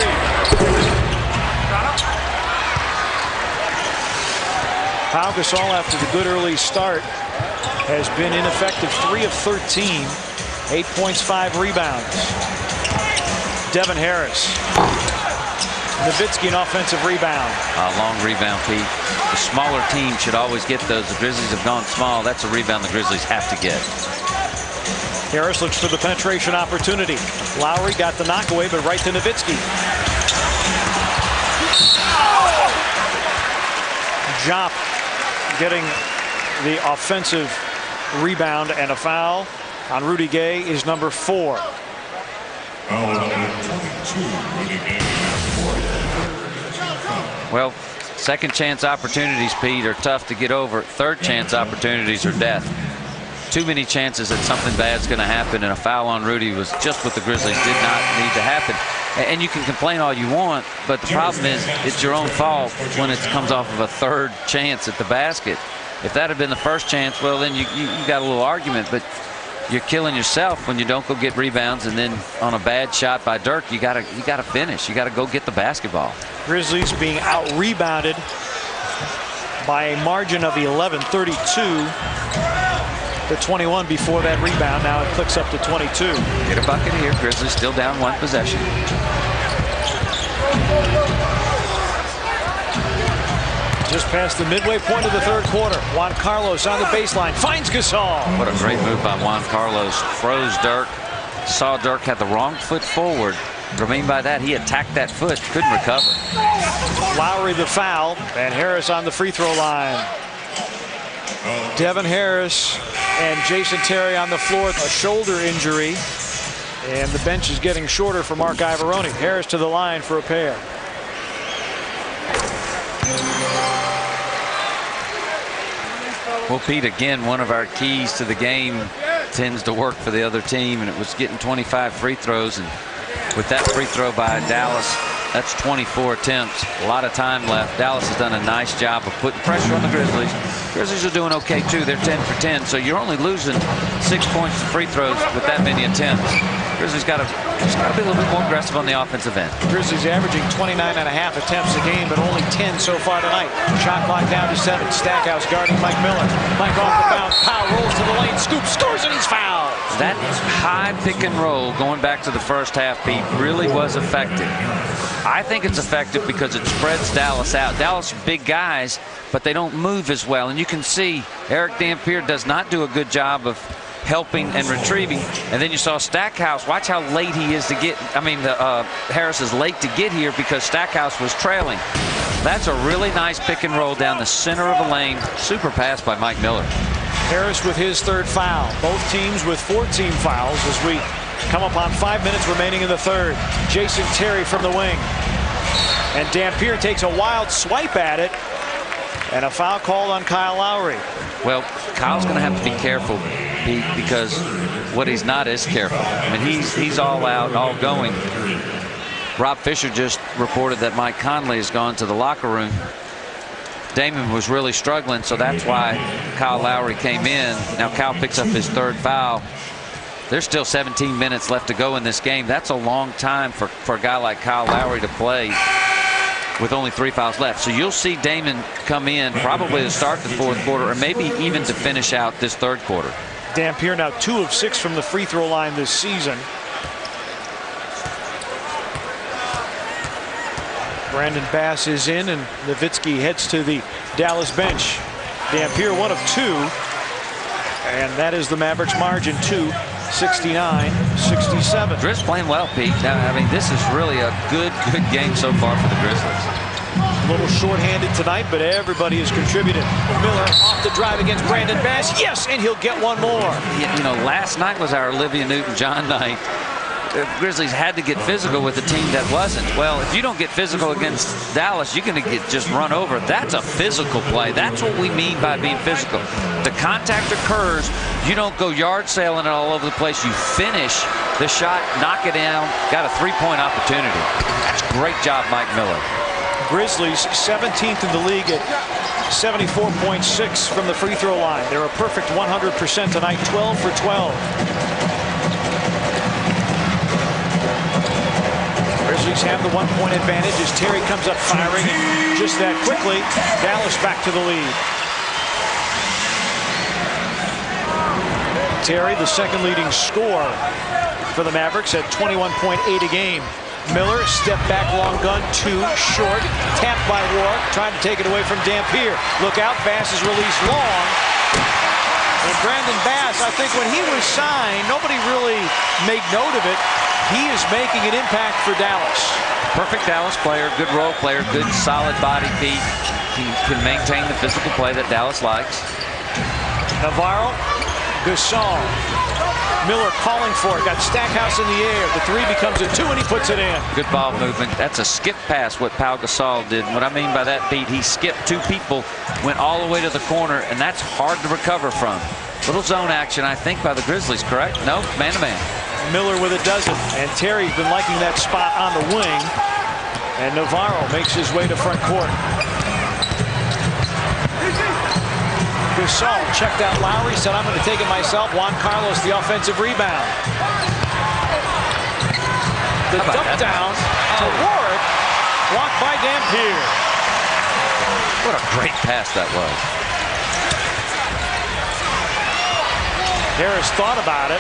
Pau Gasol, after the good early start, has been ineffective. 3 of 13, 8 points, 5 rebounds. Devin Harris. Nowitzki, an offensive rebound. A long rebound, Pete. The smaller team should always get those. The Grizzlies have gone small. That's a rebound the Grizzlies have to get. Harris looks for the penetration opportunity. Lowry got the knockaway, but right to Nowitzki. Jop getting the offensive rebound, and a foul on Rudy Gay is number 4. Well, second chance opportunities, Pete, are tough to get over. Third chance opportunities are death. Too many chances that something bad's going to happen, and a foul on Rudy was just what the Grizzlies did not need to happen. And you can complain all you want, but the problem is it's your own fault when it comes off of a third chance at the basket. If that had been the first chance, well, then you got a little argument, but you're killing yourself when you don't go get rebounds, and then on a bad shot by Dirk, you gotta finish. You gotta go get the basketball. Grizzlies being out rebounded by a margin of 11, 32 to 21 before that rebound. Now it clicks up to 22. Get a bucket here. Grizzlies still down 1 possession. Just past the midway point of the third quarter. Juan Carlos on the baseline, finds Gasol. What a great move by Juan Carlos. Froze Dirk. Saw Dirk had the wrong foot forward. What I mean by that, he attacked that foot, couldn't recover. Lowry the foul, and Harris on the free throw line. Devin Harris and Jason Terry on the floor. A shoulder injury And the bench is getting shorter for Mark Iavaroni. Harris to the line for a pair. Well, Pete, again, one of our keys to the game tends to work for the other team, and it was getting 25 free throws. And with that free throw by Dallas, that's 24 attempts. A lot of time left. Dallas has done a nice job of putting pressure on the Grizzlies. Grizzlies are doing okay, too. They're 10 for 10, so you're only losing 6 points to free throws with that many attempts. Grizzlies got to be a little bit more aggressive on the offensive end. Grizzlies averaging 29.5 attempts a game, but only 10 so far tonight. Shot clock down to 7. Stackhouse guarding Mike Miller. Mike off the bounce. Powell rolls to the lane. Scoop, scores, and he's fouled. That high pick and roll going back to the first half, Pete, really was effective. I think it's effective because it spreads Dallas out. Dallas big guys, but they don't move as well. And you can see Eric Dampier does not do a good job of helping and retrieving. And then you saw Stackhouse. Watch how late he is to get. I mean, Harris is late to get here because Stackhouse was trailing. That's a really nice pick and roll down the center of the lane. Super pass by Mike Miller. Harris with his 3rd foul. Both teams with 14 fouls as we come up on 5 minutes remaining in the 3rd. Jason Terry from the wing. And Dampier takes a wild swipe at it. And a foul called on Kyle Lowry. Well, Kyle's going to have to be careful, Pete, because what he's not is careful. I mean, he's all out, all going. Rob Fisher just reported that Mike Conley has gone to the locker room. Damon was really struggling, so that's why Kyle Lowry came in. Now Kyle picks up his 3rd foul. There's still 17 minutes left to go in this game. That's a long time for a guy like Kyle Lowry to play with only 3 fouls left. So you'll see Damon come in probably to start the 4th quarter or maybe even to finish out this 3rd quarter. Dampier now 2 of 6 from the free throw line this season. Brandon Bass is in, and Nowitzki heads to the Dallas bench. Dampier 1 of 2, and that is the Mavericks margin to 69-67. Grizz playing well, Pete. I mean, this is really a good game so far for the Grizzlies. A little short-handed tonight, but everybody has contributed. Miller off the drive against Brandon Bass. Yes, and he'll get one more. You know, last night was our Olivia Newton-John night. The Grizzlies had to get physical with a team that wasn't. Well, if you don't get physical against Dallas, you're going to get just run over. That's a physical play. That's what we mean by being physical. The contact occurs. You don't go yard sailing it all over the place. You finish the shot, knock it down, got a 3-point opportunity. That's a great job, Mike Miller. Grizzlies 17th in the league at 74.6 from the free throw line. They're a perfect 100% tonight, 12 for 12. Grizzlies have the 1-point advantage as Terry comes up firing, and just that quickly, Dallas back to the lead. Terry, the 2nd leading scorer for the Mavericks at 21.8 a game. Miller, step back, long gun, 2 short, tapped by Warwick, trying to take it away from Dampier. Look out, Bass is released long. And Brandon Bass, I think when he was signed, nobody really made note of it. He is making an impact for Dallas. Perfect Dallas player, good role player, good solid body, Pete. He can maintain the physical play that Dallas likes. Navarro, Gasol, Miller calling for it. Got Stackhouse in the air. The 3 becomes a 2, and he puts it in. Good ball movement. That's a skip pass, what Pau Gasol did. And what I mean by that, Pete, he skipped 2 people, went all the way to the corner, and that's hard to recover from. Little zone action, I think, by the Grizzlies, correct? No, man-to-man. Miller with a dozen, and Terry's been liking that spot on the wing, and Navarro makes his way to front court. Gasol checked out Lowry, said, I'm going to take it myself. Juan Carlos, the offensive rebound. The dump down to Warwick, blocked by Dampier. What a great pass that was. Harris thought about it.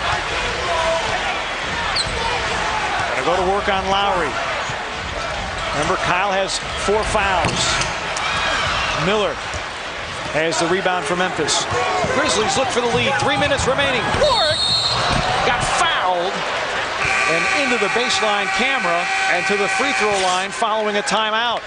Go to work on Lowry. Remember, Kyle has 4 fouls. Miller has the rebound for Memphis. Grizzlies look for the lead. 3 minutes remaining. Warwick got fouled and into the baseline camera and to the free throw line following a timeout.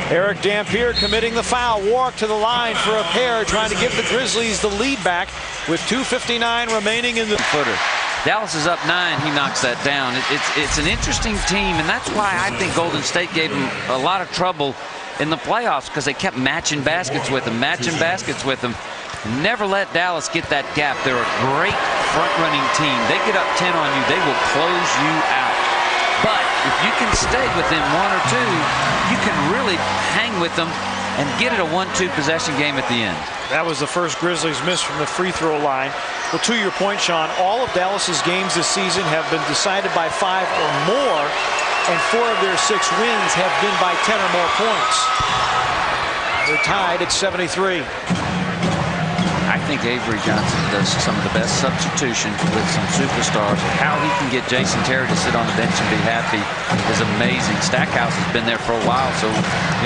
Eric Dampier committing the foul. Warwick to the line for a pair, trying to give the Grizzlies the lead back with 2:59 remaining in the footer. Dallas is up 9. He knocks that down. It's an interesting team, and that's why I think Golden State gave him a lot of trouble in the playoffs, because they kept matching baskets with him, Never let Dallas get that gap. They're a great front-running team. They get up 10 on you, they will close you out. But if you can stay within 1 or 2, you can really hang with them and get it a 1-2 possession game at the end. That was the first Grizzlies miss from the free throw line. Well, to your point, Sean, all of Dallas's games this season have been decided by 5 or more, and 4 of their 6 wins have been by 10 or more points. They're tied at 73. I think Avery Johnson does some of the best substitution with some superstars. How he can get Jason Terry to sit on the bench and be happy is amazing. Stackhouse has been there for a while, so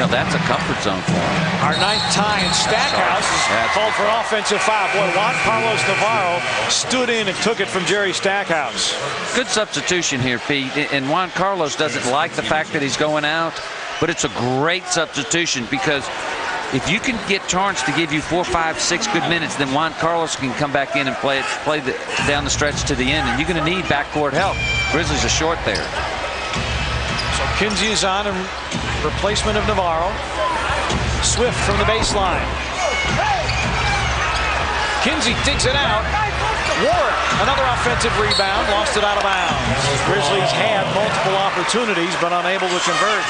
that's a comfort zone for him. Our 9th tie, and Stackhouse is called for an offensive foul. Boy, Juan Carlos Navarro stood in and took it from Jerry Stackhouse. Good substitution here, Pete. And Juan Carlos doesn't like the fact that he's going out, but it's a great substitution, because if you can get Torrance to give you 4, 5, 6 good minutes, then Juan Carlos can come back in and play down the stretch to the end, and you're going to need backcourt help. Grizzlies are short there. So Kinsey is on in replacement of Navarro. Swift from the baseline. Kinsey digs it out. Warren, another offensive rebound, lost it out of bounds. Grizzlies had multiple opportunities, but unable to convert.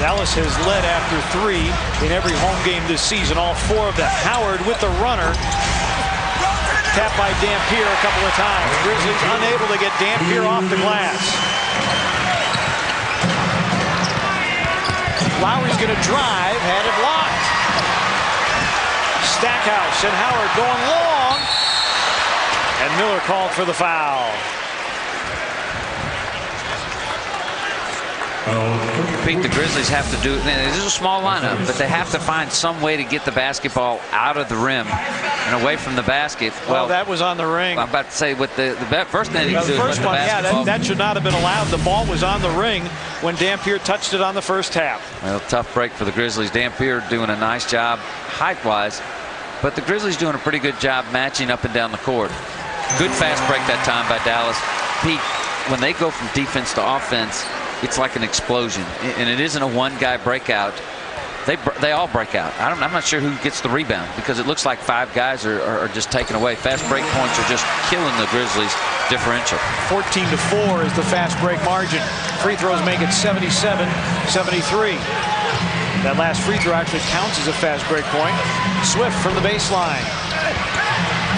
Dallas has led after 3 in every home game this season, all 4 of them. Howard with the runner. Tapped by Dampier a couple of times. Grizzlies unable to get Dampier off the glass. Lowry's going to drive, had it blocked. Stackhouse and Howard going long. And Miller called for the foul. Pete, the Grizzlies have to do, this is a small lineup, but they have to find some way to get the basketball out of the rim and away from the basket. Well, that was on the ring. I'm about to say, with the first thing he the do first with one, the basketball. that should not have been allowed. The ball was on the ring when Dampier touched it on the first tap. Well, tough break for the Grizzlies. Dampier doing a nice job height-wise, but the Grizzlies doing a pretty good job matching up and down the court. Good fast break that time by Dallas. Pete, when they go from defense to offense, it's like an explosion, and it isn't a one-guy breakout. They all break out. I'm not sure who gets the rebound, because it looks like 5 guys are just taken away. Fast break points are just killing the Grizzlies differential. 14-4 is the fast break margin. Free throws make it 77-73. That last free throw actually counts as a fast break point. Swift from the baseline.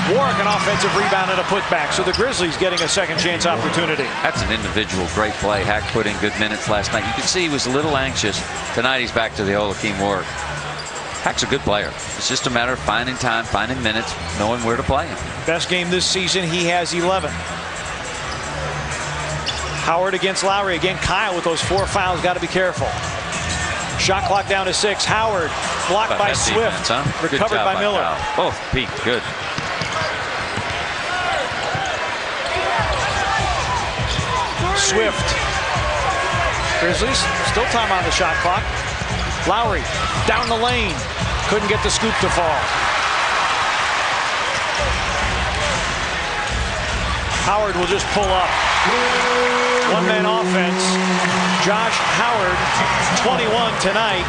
Warwick an offensive rebound and a putback, so the Grizzlies getting a second chance opportunity. That's an individual great play. Hack put in good minutes last night. You could see he was a little anxious. Tonight he's back to the old Hakeem work. Hack's a good player. It's just a matter of finding time, finding minutes, knowing where to play him. Best game this season, he has 11. Howard against Lowry. Again, Kyle with those 4 fouls, got to be careful. Shot clock down to 6. Howard blocked by Swift. Defense, huh? Recovered by Miller. Kyle. Oh, Pete, good. Swift. Grizzlies still time on the shot clock. Lowry down the lane. Couldn't get the scoop to fall. Howard will just pull up. One-man offense. Josh Howard, 21 tonight.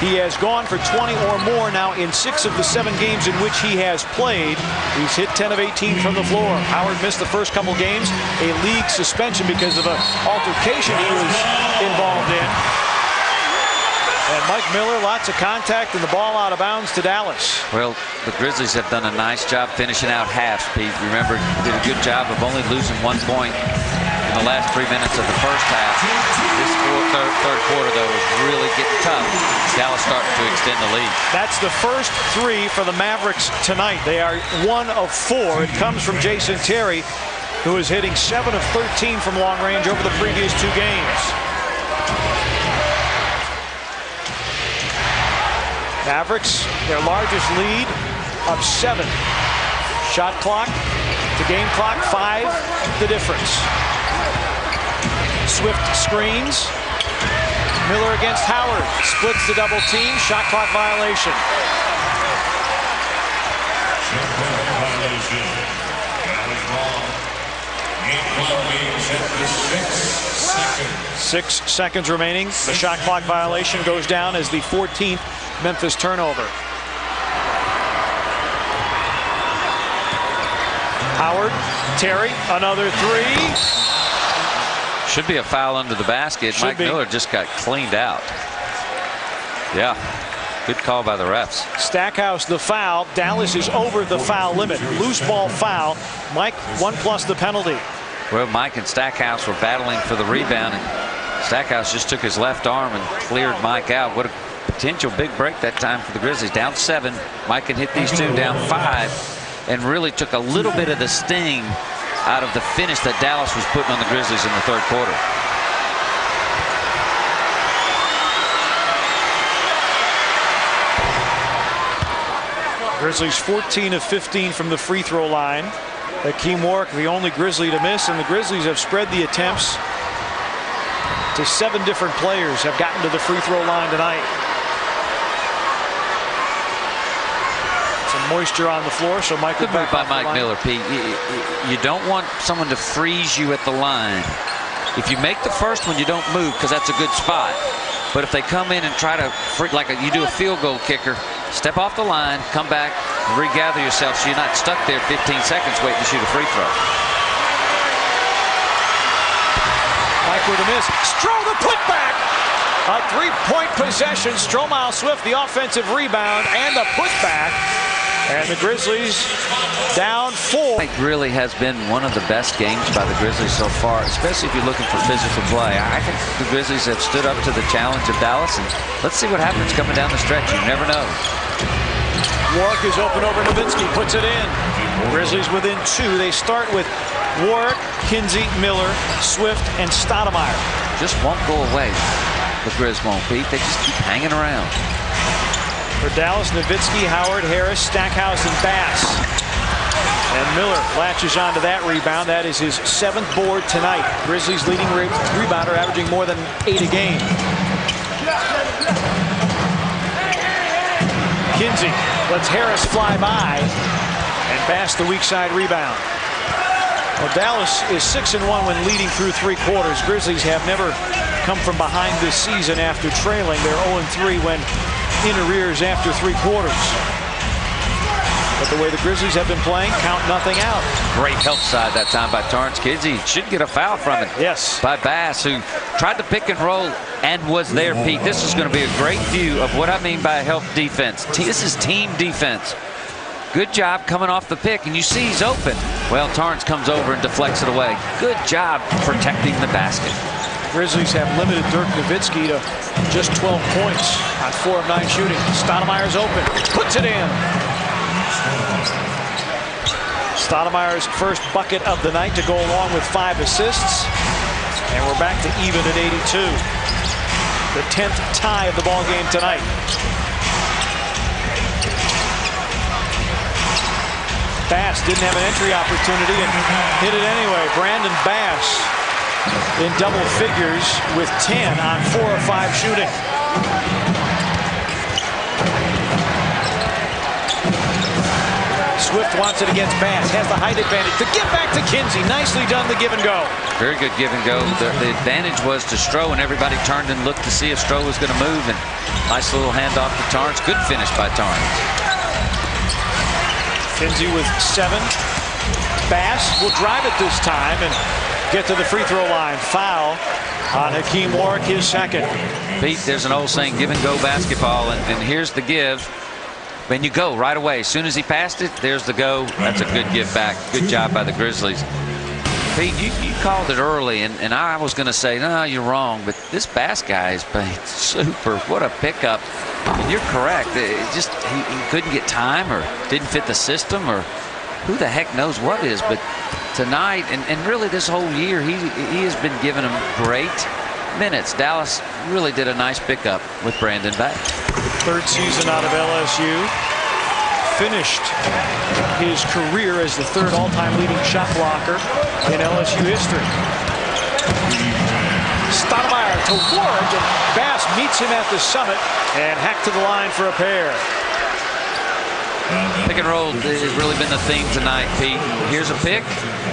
He has gone for 20 or more now in 6 of the 7 games in which he has played. He's hit 10 of 18 from the floor. Howard missed the first couple games, a league suspension because of an altercation he was involved in. And Mike Miller, lots of contact and the ball out of bounds to Dallas. Well, the Grizzlies have done a nice job finishing out halves, Pete. Remember, did a good job of only losing 1 point in the last 3 minutes of the first half. This third quarter, though, was really getting tough. Dallas starting to extend the lead. That's the first 3 for the Mavericks tonight. They are 1 of 4. It comes from Jason Terry, who is hitting 7 of 13 from long range over the previous 2 games. Mavericks, their largest lead of 7. Shot clock to game clock, 5 the difference. Swift screens. Miller against Howard. Splits the double team. Shot clock violation. 6 seconds remaining. The shot clock violation goes down as the 14th Memphis turnover. Howard, Terry, another 3. Should be a foul under the basket. Mike Miller just got cleaned out. Yeah, good call by the refs. Stackhouse the foul. Dallas is over the foul limit. Loose ball foul. Mike 1+ the penalty. Well, Mike and Stackhouse were battling for the rebound, and Stackhouse just took his left arm and cleared Mike out. What a potential big break that time for the Grizzlies. Down 7. Mike can hit these two down 5, and really took a little bit of the sting out of the finish that Dallas was putting on the Grizzlies in the third quarter. Grizzlies 14 of 15 from the free throw line. Hakeem Warwick, the only Grizzly to miss, and the Grizzlies have spread the attempts to 7 different players have gotten to the free throw line tonight. Some moisture on the floor, so Michael Good move by Mike Miller, Pete. You don't want someone to freeze you at the line. If you make the first one, you don't move because that's a good spot. But if they come in and try to, you do a field goal kicker, step off the line, come back, regather yourself so you're not stuck there 15 seconds waiting to shoot a free throw. Mike with a miss. Stroh the putback. A 3-point possession. Stromile Swift the offensive rebound and the putback. And the Grizzlies down 4. It really has been one of the best games by the Grizzlies so far, especially if you're looking for physical play. I think the Grizzlies have stood up to the challenge of Dallas, and let's see what happens coming down the stretch. You never know. Warwick is open over Nowitzki, puts it in. Grizzlies within 2. They start with Warwick, Kinsey, Miller, Swift, and Stoudemire. Just won't go away. The Grizz won't, Pete. They just keep hanging around. For Dallas, Nowitzki, Howard, Harris, Stackhouse, and Bass. And Miller latches onto that rebound. That is his 7th board tonight. Grizzlies leading rebounder, averaging more than 8 a game. Kinsey lets Harris fly by, and Bass the weak side rebound. Well, Dallas is 6-1 when leading through 3 quarters. Grizzlies have never come from behind this season after trailing. They're 0-3 when in arrears after 3 quarters. But the way the Grizzlies have been playing, count nothing out. Great help side that time by Torrance Kinsey. Should get a foul from it. Yes. By Bass, who tried to pick and roll and was there, Pete. This is going to be a great view of what I mean by help defense. This is team defense. Good job coming off the pick, and you see he's open. Well, Torrance comes over and deflects it away. Good job protecting the basket. Grizzlies have limited Dirk Nowitzki to just 12 points on 4 of 9 shooting. Stoudemire's open, puts it in. Stoudemire's first bucket of the night to go along with 5 assists. And we're back to even at 82. The 10th tie of the ball game tonight. Bass didn't have an entry opportunity and hit it anyway. Brandon Bass in double figures with 10 on 4 of 5 shooting. Swift wants it against Bass, has the height advantage. The give back to Kinsey, nicely done the give and go. Very good give and go. The advantage was to Stroh, and everybody turned and looked to see if Stroh was going to move, and nice little handoff to Torrance. Good finish by Torrance. Kinsey with 7. Bass will drive it this time and get to the free throw line. Foul on Hakeem Warwick, his 2nd. Pete, there's an old saying, give and go basketball, and here's the give. When you go right away, as soon as he passed it, there's the go. That's a good give back. Good job by the Grizzlies. Pete, you called it early, and I was going to say, no, you're wrong, but this Bass guy is playing super. What a pickup. And you're correct. It just he couldn't get time or didn't fit the system, or who the heck knows what is. But tonight, and really this whole year, he has been giving them great minutes. Dallas really did a nice pickup with Brandon Bass. 3rd season out of LSU. finished his career as the third all-time leading shot blocker in LSU history. Stoudemire to Warwick, and Bass meets him at the summit, and Hack to the line for a pair. Pick and roll has really been the theme tonight, Pete. Here's a pick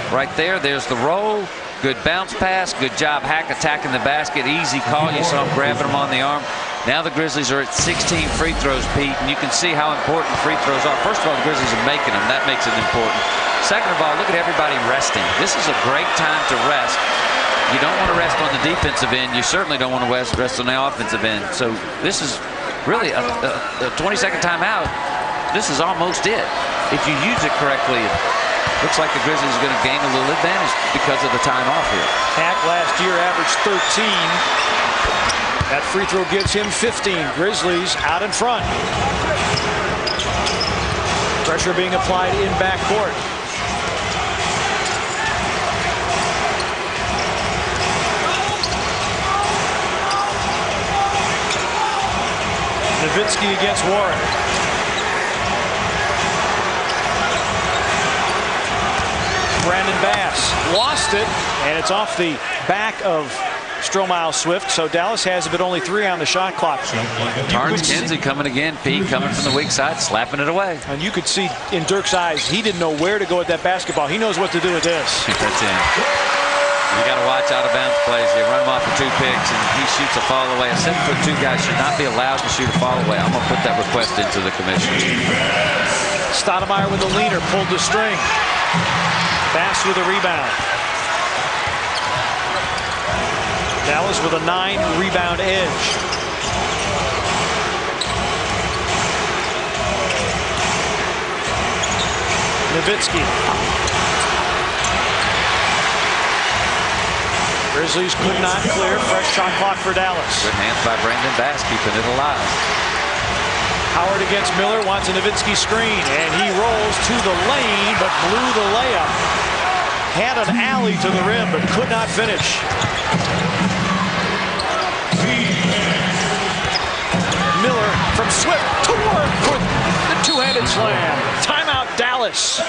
right there. There's the roll. Good bounce pass. Good job, Hack attacking the basket. Easy call. You saw him grabbing him on the arm. Now the Grizzlies are at 16 free throws, Pete, and you can see how important free throws are. First of all, the Grizzlies are making them. That makes it important. Second of all, look at everybody resting. This is a great time to rest. You don't want to rest on the defensive end. You certainly don't want to rest on the offensive end. So this is really a 20-second timeout. This is almost it. If you use it correctly, it looks like the Grizzlies are going to gain a little advantage because of the time off here. Hack last year averaged 13. That free throw gives him 15. Grizzlies out in front. Pressure being applied in backcourt. Nowitzki against Warren. Brandon Bass lost it, and it's off the back of Stromile Swift, so Dallas has it, but only 3 on the shot clock. Tarrance Kinsey coming again, Pete, coming from the weak side, slapping it away. And you could see in Dirk's eyes, he didn't know where to go with that basketball. He knows what to do with this. That's in. You got to watch out of bounds plays. You run him off for 2 picks, and he shoots a fall away. A 7'2" guy should not be allowed to shoot a fall away. I'm going to put that request into the commission. Stoudemire with a leaner, pulled the string. Bass with a rebound. Dallas with a 9-rebound edge. Nowitzki. Grizzlies could not clear. Fresh shot clock for Dallas. Good hands by Brandon Bass, keeping it alive. Howard against Miller, wants a Nowitzki screen, and he rolls to the lane, but blew the layup. Had an alley to the rim, but could not finish. Miller from Swift to work for the two-handed slam. Timeout, Dallas.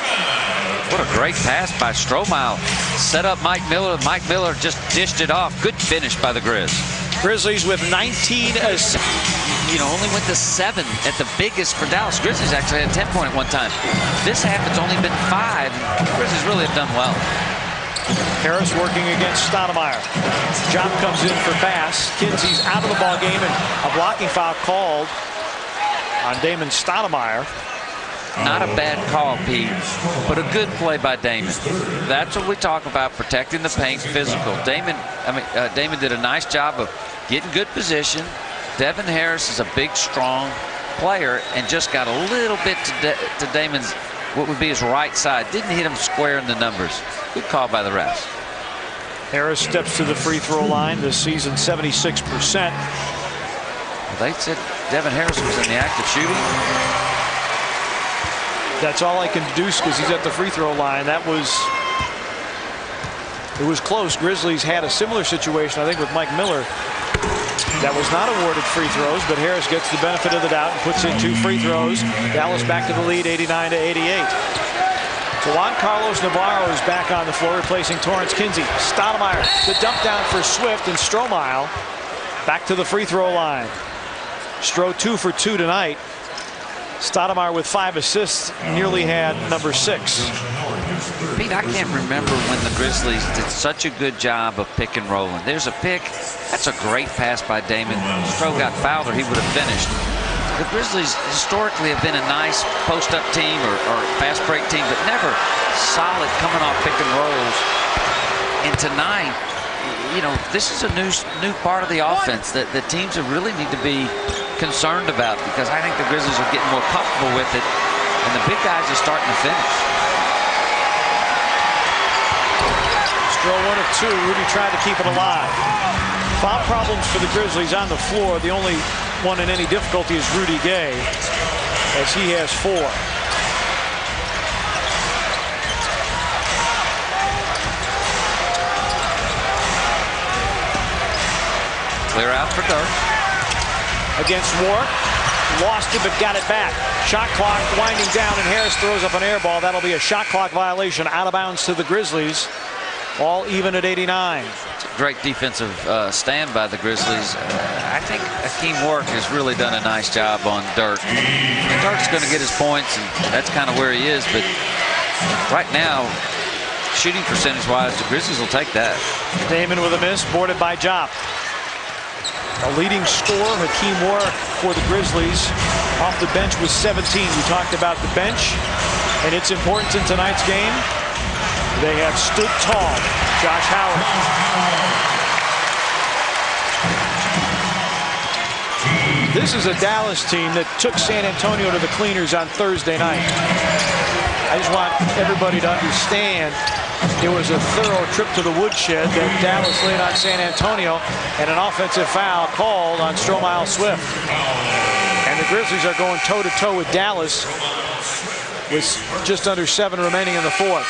What a great pass by Stromile. Set up Mike Miller. Mike Miller just dished it off. Good finish by the Grizz. Grizzlies with 19 assists. You know, only went to 7 at the biggest for Dallas. Grizzlies actually had 10 point at one time. This half, it's only been 5. Grizzlies really have done well. Harris working against Stoudemire. Job comes in for Bass. Kinsey's out of the ball game, and a blocking foul called on Damon Stoudemire. Not a bad call, Pete, but a good play by Damon. That's what we talk about, protecting the paint, physical. Damon did a nice job of getting good position. Devin Harris is a big, strong player and just got a little bit to Damon's, what would be his right side. Didn't hit him square in the numbers. Good call by the refs. Harris steps to the free throw line this season, 76%. Well, they said Devin Harris was in the act of shooting. That's all I can deduce because he's at the free throw line. It was close. Grizzlies had a similar situation, I think, with Mike Miller. That was not awarded free throws, but Harris gets the benefit of the doubt and puts in 2 free throws. Dallas back to the lead, 89-88. Juan Carlos Navarro is back on the floor, replacing Torrance Kinsey. Stoudemire, the dump down for Swift, and Stromile back to the free throw line. Stro 2 for 2 tonight. Stoudemire with 5 assists, nearly had number 6. Pete, I can't remember when the Grizzlies did such a good job of pick and rolling. There's a pick. That's a great pass by Damon. Stro got fouled or he would have finished. The Grizzlies historically have been a nice post-up team or fast break team, but never solid coming off pick and rolls. And tonight, you know, this is a new part of the offense that the teams really need to be concerned about, because I think the Grizzlies are getting more comfortable with it, and the big guys are starting to finish. Stro 1 of 2. Rudy tried to keep it alive. Foul problems for the Grizzlies on the floor. The only one in any difficulty is Rudy Gay, as he has 4. Clear out for Dirk. Against Warwick. Lost it, but got it back. Shot clock winding down, and Harris throws up an air ball. That'll be a shot clock violation, out of bounds to the Grizzlies. All even at 89. Great defensive stand by the Grizzlies. I think Hakeem Warwick has really done a nice job on Dirk. And Dirk's going to get his points, and that's kind of where he is. But right now, shooting percentage-wise, the Grizzlies will take that. Damon with a miss, boarded by Jop. The leading scorer, Hakeem Warwick, for the Grizzlies. Off the bench with 17. We talked about the bench and its importance in tonight's game. They have stood tall. Josh Howard. This is a Dallas team that took San Antonio to the cleaners on Thursday night. I just want everybody to understand it was a thorough trip to the woodshed that Dallas laid on San Antonio, and an offensive foul called on Stromile Swift. And the Grizzlies are going toe-to-toe with Dallas with just under 7 remaining in the fourth.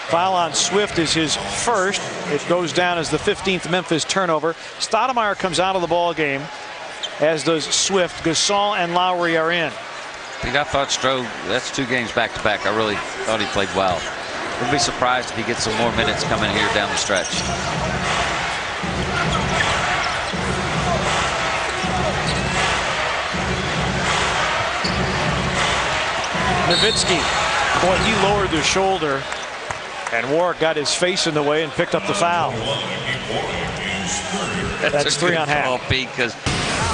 Foul on Swift is his first. It goes down as the 15th Memphis turnover. Stoudemire comes out of the ball game, as does Swift. Gasol and Lowry are in. I thought Stroh, that's 2 games back-to-back. I really thought he played well. Wouldn't be surprised if he gets some more minutes coming here down the stretch. Nowitzki, boy, he lowered the shoulder, and Warwick got his face in the way and picked up the foul. That's 3 on half. Pete, because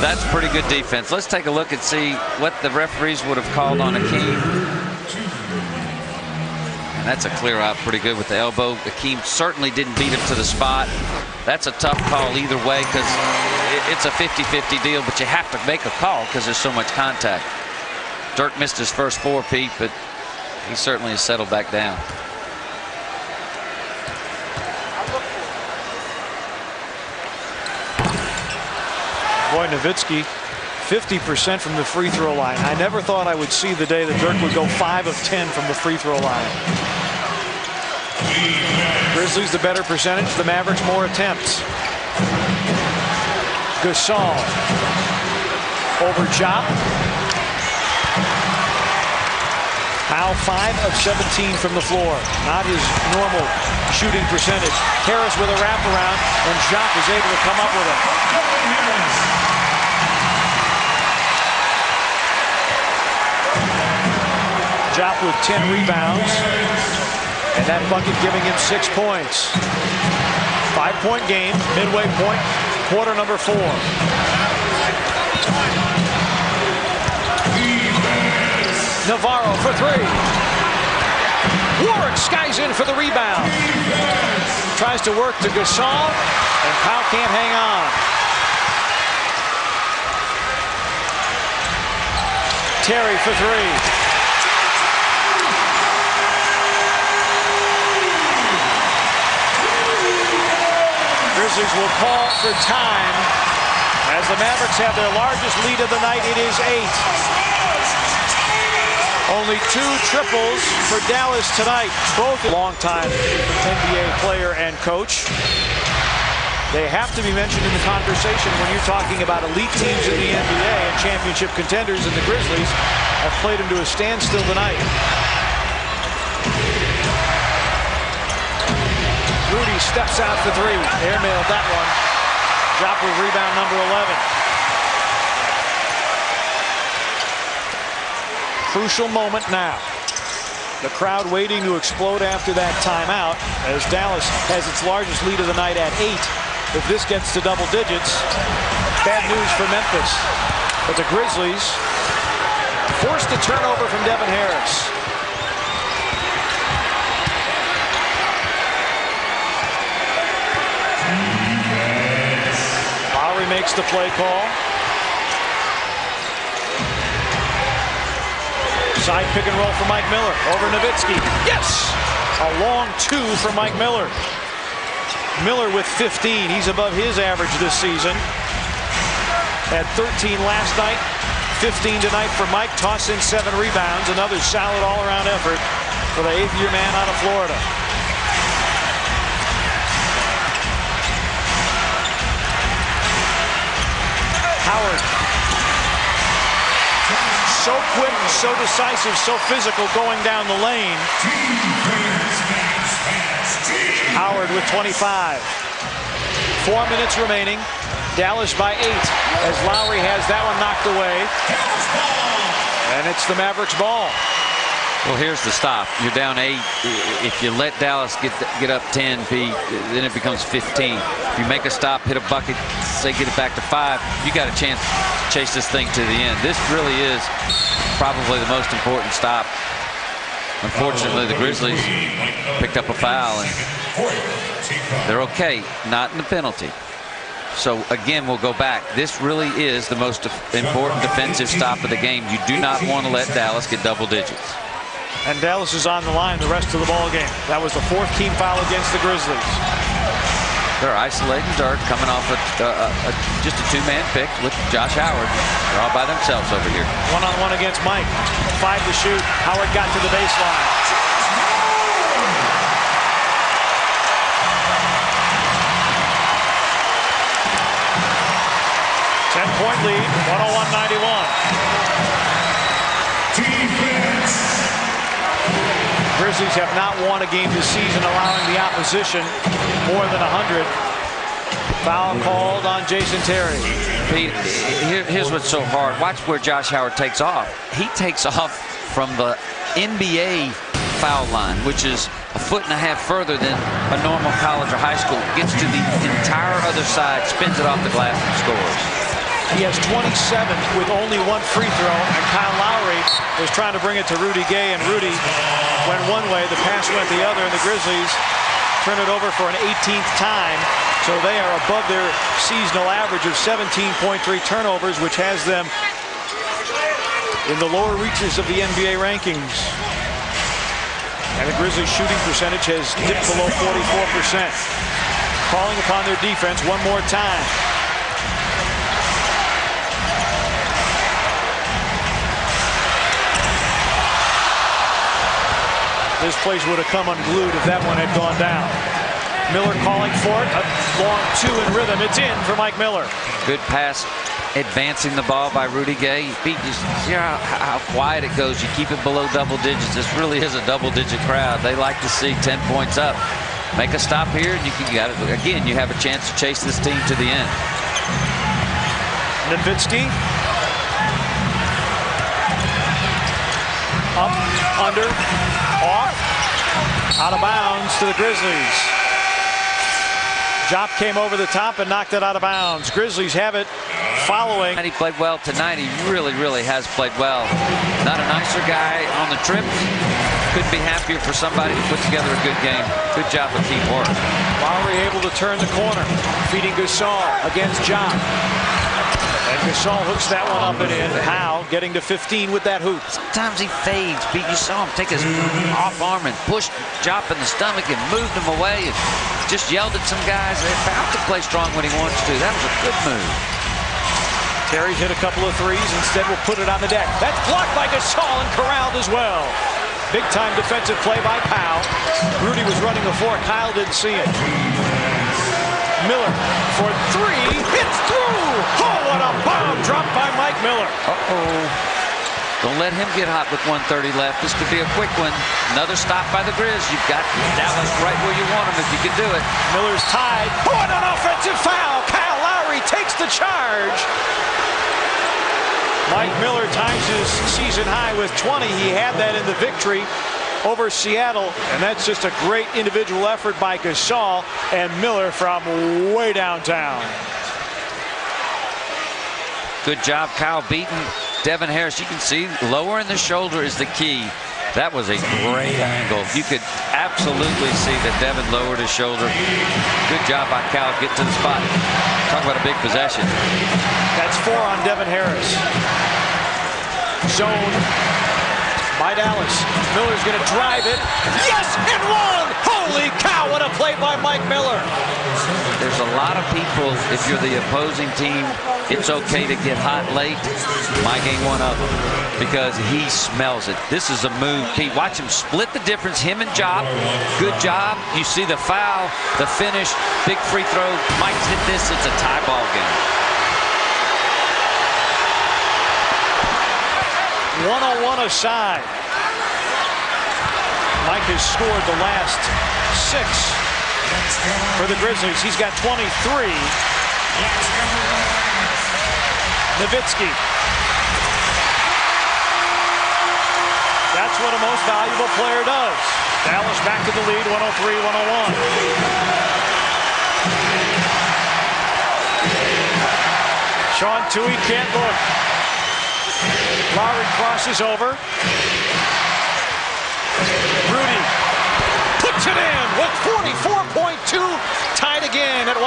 that's pretty good defense. Let's take a look and see what the referees would have called on Hakeem. And that's a clear out pretty good with the elbow. Hakeem certainly didn't beat him to the spot. That's a tough call either way, because it's a 50-50 deal, but you have to make a call because there's so much contact. Dirk missed his first 4, Pete, but he certainly has settled back down. Boy, Nowitzki, 50% from the free throw line. I never thought I would see the day that Dirk would go 5 of 10 from the free throw line. Grizzlies the better percentage, the Mavericks more attempts. Gasol over Jop. Howe 5 of 17 from the floor. Not his normal shooting percentage. Harris with a wraparound, and Jop is able to come up with it. Jop with 10 rebounds, and that bucket giving him 6 points. 5-point game, midway point, quarter number 4. Navarro for 3. Warwick skies in for the rebound. Tries to work to Gasol, and Powell can't hang on. Terry for 3. Grizzlies will call for time as the Mavericks have their largest lead of the night. It is 8. Only 2 triples for Dallas tonight. Both a longtime NBA player and coach. They have to be mentioned in the conversation when you're talking about elite teams in the NBA and championship contenders, and the Grizzlies have played them to a standstill tonight. Rudy steps out for 3. Airmailed that one. Drop with rebound number 11. Crucial moment now. The crowd waiting to explode after that timeout as Dallas has its largest lead of the night at 8. If this gets to double digits, bad news for Memphis. But the Grizzlies forced a turnover from Devin Harris. Makes the play call. Side pick and roll for Mike Miller over Nowitzki. Yes! A long 2 for Mike Miller. Miller with 15. He's above his average this season. Had 13 last night, 15 tonight for Mike. Toss in 7 rebounds. Another solid all-around effort for the 8th-year man out of Florida. Howard so quick, so decisive, so physical going down the lane. Howard with 25. 4 minutes remaining. Dallas by 8 as Lowry has that one knocked away. And it's the Mavericks ball. Well, here's the stop. You're down 8. If you let Dallas get up 10, then it becomes 15. If you make a stop, hit a bucket, say get it back to 5, you got a chance to chase this thing to the end. This really is probably the most important stop. Unfortunately, the Grizzlies picked up a foul, and they're okay, not in the penalty. So again, we'll go back. This really is the most important defensive stop of the game. You do not want to let Dallas get double digits. And Dallas is on the line the rest of the ball game. That was the 4th team foul against the Grizzlies. They're isolating Dirk, coming off just a 2-man pick with Josh Howard. They're all by themselves over here. 1-on-1 against Mike. 5 to shoot. Howard got to the baseline. Ten-point lead, 101-91. Grizzlies have not won a game this season, allowing the opposition more than 100. Foul called on Jason Terry. Pete, here's what's so hard. Watch where Josh Howard takes off. He takes off from the NBA foul line, which is a 1.5 feet further than a normal college or high school. Gets to the entire other side, spins it off the glass, and scores. He has 27 with only 1 free throw, and Kyle Lowry was trying to bring it to Rudy Gay, and Rudy went one way, the pass went the other, and the Grizzlies turn it over for an 18th time. So they are above their seasonal average of 17.3 turnovers, which has them in the lower reaches of the NBA rankings. And the Grizzlies' shooting percentage has dipped below 44%. Calling upon their defense one more time. This place would have come unglued if that one had gone down. Miller calling for it. A long 2 in rhythm. It's in for Mike Miller. Good pass, advancing the ball by Rudy Gay. Pete, you see how quiet it goes. You keep it below double digits. This really is a double-digit crowd. They like to see 10 points up. Make a stop here, and you got it. Again, you have a chance to chase this team to the end. Nowitzki. Up, under, off, out of bounds to the Grizzlies. Jop came over the top and knocked it out of bounds. Grizzlies have it following. He played well tonight. He really, really has played well. Not a nicer guy on the trip. Couldn't be happier for somebody to put together a good game. Good job of team work. Lowry able to turn the corner, feeding Gasol against Jop. And Gasol hooks that one up and in. Howe getting to 15 with that hoop. Sometimes he fades, Pete. You saw him take his off arm and push Jop in the stomach and moved him away and just yelled at some guys. Foul can play strong when he wants to. That was a good move. Terry's hit a couple of threes. Instead, we'll put it on the deck. That's blocked by Gasol and corralled as well. Big-time defensive play by Powell. Rudy was running before. Kyle didn't see it. Miller for 3, hits through. Oh, what a bomb drop by Mike Miller. Uh-oh. Don't let him get hot with 1:30 left. This could be a quick one. Another stop by the Grizz. You've got Dallas right where you want them if you can do it. Miller's tied. Oh, and an offensive foul. Kyle Lowry takes the charge. Mike Miller times his season high with 20. He had that in the victory over Seattle, and that's just a great individual effort by Gasol and Miller from way downtown. Good job, Kyle beating Devin Harris. You can see lowering the shoulder is the key. That was a great angle. You could absolutely see that Devin lowered his shoulder. Good job by Kyle to get to the spot. Talk about a big possession. That's 4 on Devin Harris. Zone by Dallas. Miller's going to drive it. Yes, and 1! Holy cow, what a play by Mike Miller. There's a lot of people, if you're the opposing team, it's okay to get hot late. Mike ain't one of them because he smells it. This is a move. Pete, watch him split the difference, him and Job. Good job. You see the foul, the finish, big free throw. Mike's hit this. It's a tie ball game. 101 aside. Mike has scored the last 6 for the Grizzlies. He's got 23. Nowitzki. That's what a most valuable player does. Dallas back to the lead, 103-101. Sean Tui can't look. Lowry crosses over. Rudy puts it in with 44.2, tied again at 103.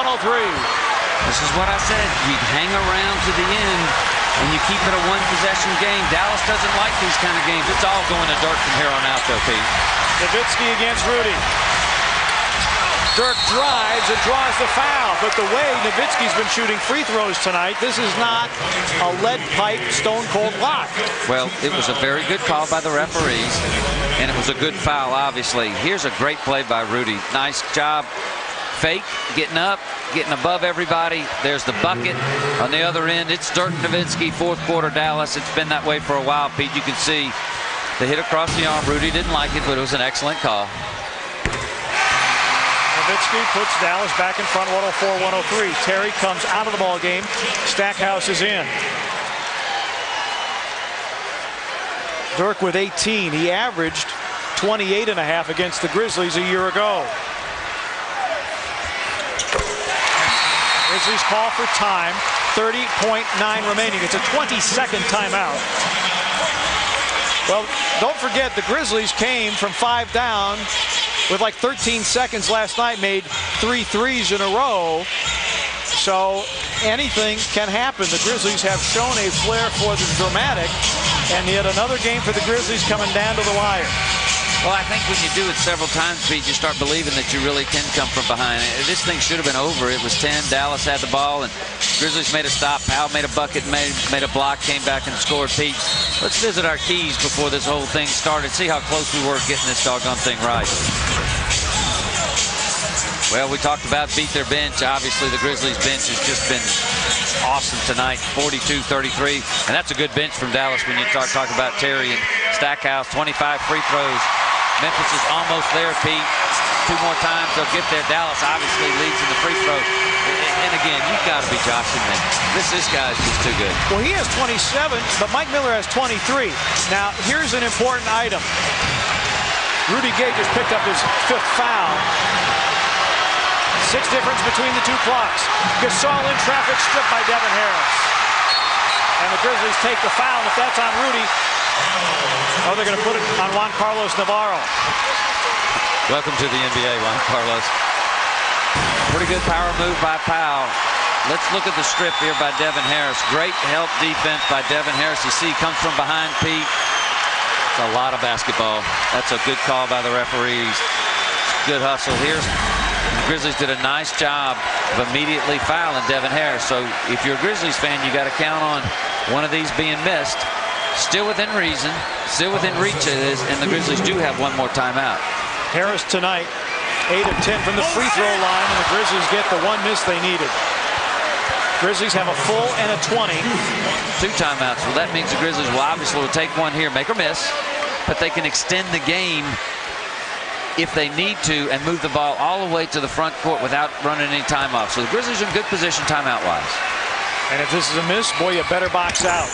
This is what I said. You hang around to the end and you keep it a one-possession game. Dallas doesn't like these kind of games. It's all going to Dirk from here on out, though, Pete. Nowitzki against Rudy. Dirk drives and draws the foul, but the way Nowitzki's been shooting free throws tonight, this is not a lead pipe stone cold lock. Well, it was a very good call by the referees, and it was a good foul, obviously. Here's a great play by Rudy. Nice job. Fake, getting up, getting above everybody. There's the bucket on the other end. It's Dirk Nowitzki, fourth quarter Dallas. It's been that way for a while, Pete. You can see the hit across the arm. Rudy didn't like it, but it was an excellent call. Nowitzki puts Dallas back in front, 104-103. Terry comes out of the ball game. Stackhouse is in. Dirk with 18. He averaged 28.5 against the Grizzlies a year ago. Grizzlies call for time. 30.9 remaining. It's a 20-second timeout. Well, don't forget the Grizzlies came from 5 down with like 13 seconds last night, made 3 threes in a row. So anything can happen. The Grizzlies have shown a flair for the dramatic, and yet another game for the Grizzlies coming down to the wire. Well, I think when you do it several times, Pete, you start believing that you really can come from behind. This thing should have been over. It was 10. Dallas had the ball, and Grizzlies made a stop. Powell made a bucket, made a block, came back and scored. Pete, let's visit our keys before this whole thing started. See how close we were getting this doggone thing right. Well, we talked about beat their bench. Obviously, the Grizzlies bench has just been awesome tonight, 42-33. And that's a good bench from Dallas when you talk about Terry and Stackhouse, 25 free throws. Memphis is almost there, Pete. 2 more times, they'll get there. Dallas obviously leads in the free throw. And again, you've got to be joshing them. This guy's just too good. Well, he has 27, but Mike Miller has 23. Now, here's an important item. Rudy Gay just picked up his 5th foul. 6 difference between the 2 clocks. Gasol in traffic, stripped by Devin Harris. And the Grizzlies take the foul, and if that's on Rudy, oh, they're going to put it on Juan Carlos Navarro. Welcome to the NBA, Juan Carlos. Pretty good power move by Powell. Let's look at the strip here by Devin Harris. Great help defense by Devin Harris. You see he comes from behind Pete. It's a lot of basketball. That's a good call by the referees. Good hustle. Here's the Grizzlies did a nice job of immediately fouling Devin Harris. So if you're a Grizzlies fan, you got to count on one of these being missed. Still within reason, still within reach it is, and the Grizzlies do have one more timeout. Harris tonight, 8 of 10 from the free throw line, and the Grizzlies get the 1 miss they needed. Grizzlies have a full and a 20. 2 timeouts. Well, that means the Grizzlies will obviously take one here, make or miss, but they can extend the game if they need to and move the ball all the way to the front court without running any time off. So the Grizzlies are in good position timeout-wise. And if this is a miss, boy, you better box out.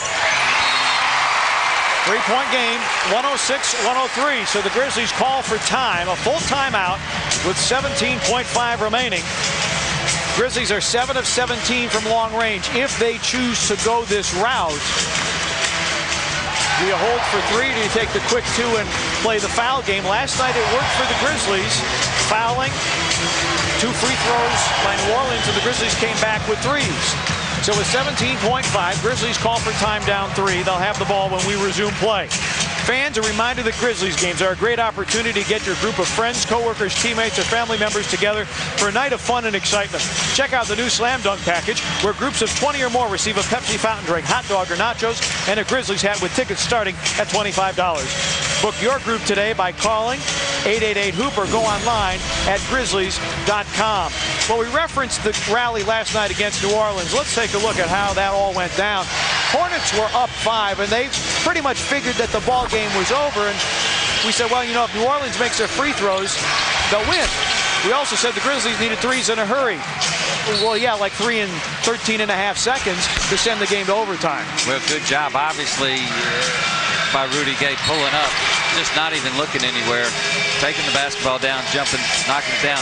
3-point game, 106-103. So the Grizzlies call for time, a full timeout with 17.5 remaining. Grizzlies are 7 of 17 from long range. If they choose to go this route, do you hold for 3? Do you take the quick 2 and play the foul game? Last night it worked for the Grizzlies. Fouling, 2 free throws by New Orleans, and the Grizzlies came back with 3s. So with 17.5, Grizzlies call for time down 3. They'll have the ball when we resume play. Fans, a reminder that Grizzlies games are a great opportunity to get your group of friends, coworkers, teammates, or family members together for a night of fun and excitement. Check out the new Slam Dunk package, where groups of 20 or more receive a Pepsi fountain drink, hot dog, or nachos, and a Grizzlies hat with tickets starting at $25. Book your group today by calling 888-HOOP or go online at Grizzlies.com. Well, we referenced the rally last night against New Orleans. Let's take a look at how that all went down. Hornets were up 5, and they pretty much figured that the ball game was over. And we said, well, you know, if New Orleans makes their free throws, they'll win. We also said the Grizzlies needed threes in a hurry. Well, yeah, like 3 and 13.5 seconds to send the game to overtime. Well, good job, obviously, by Rudy Gay pulling up, just not even looking anywhere, taking the basketball down, jumping, knocking it down.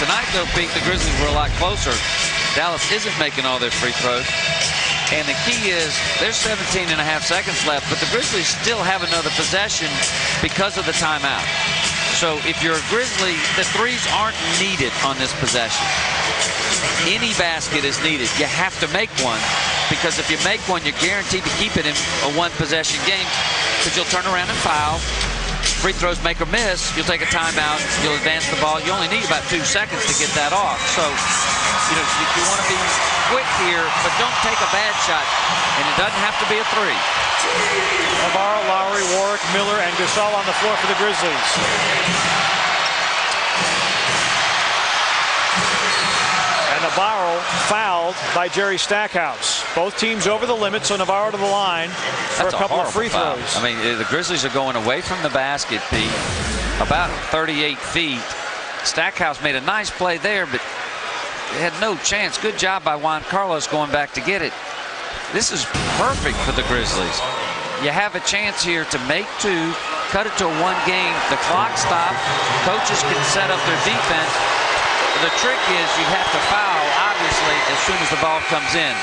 Tonight, though, Pete, the Grizzlies were a lot closer. Dallas isn't making all their free throws. And the key is there's 17.5 seconds left, but the Grizzlies still have another possession because of the timeout. So if you're a Grizzly, the threes aren't needed on this possession. Any basket is needed. You have to make one, because if you make one, you're guaranteed to keep it in a one-possession game, because you'll turn around and foul. Free throws make or miss. You'll take a timeout. You'll advance the ball. You only need about 2 seconds to get that off. So, you know, you want to be quick here, but don't take a bad shot. And it doesn't have to be a three. Navarro, Lowry, Warwick, Miller, and Gasol on the floor for the Grizzlies. And Navarro fouled by Jerry Stackhouse. Both teams over the limit, so Navarro to the line for a couple of free throws. I mean, the Grizzlies are going away from the basket, Pete, about 38 feet. Stackhouse made a nice play there, but they had no chance. Good job by Juan Carlos going back to get it. This is perfect for the Grizzlies. You have a chance here to make 2, cut it to a 1 game. The clock stops. Coaches can set up their defense. The trick is you have to foul, obviously, as soon as the ball comes in.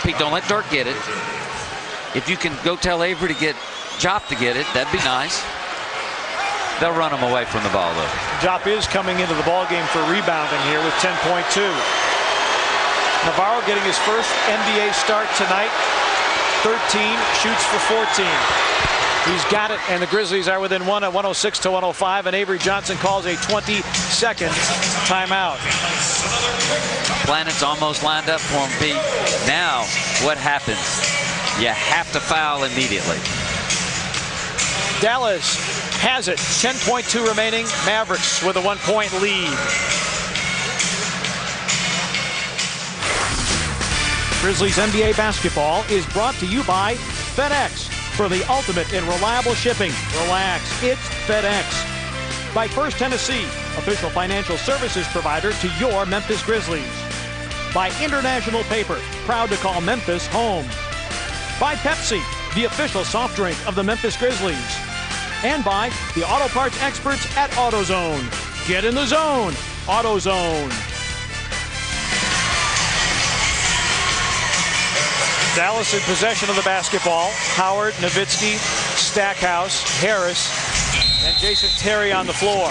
Pete, don't let Dirk get it. If you can go tell Avery to get Jop to get it, that'd be nice. They'll run him away from the ball, though. Jop is coming into the ball game for rebounding here with 10.2. Navarro getting his first NBA start tonight. 13, shoots for 14. He's got it, and the Grizzlies are within 1 at 106-105, and Avery Johnson calls a 20-second timeout. Planet's almost lined up for him, Pete. Now, what happens? You have to foul immediately. Dallas has it. 10.2 remaining. Mavericks with a 1-point lead. Grizzlies NBA basketball is brought to you by FedEx. For the ultimate in reliable shipping, relax, it's FedEx. By First Tennessee, official financial services provider to your Memphis Grizzlies. By International Paper, proud to call Memphis home. By Pepsi, the official soft drink of the Memphis Grizzlies. And by the auto parts experts at AutoZone. Get in the zone, AutoZone. Dallas in possession of the basketball. Howard, Nowitzki, Stackhouse, Harris, and Jason Terry on the floor.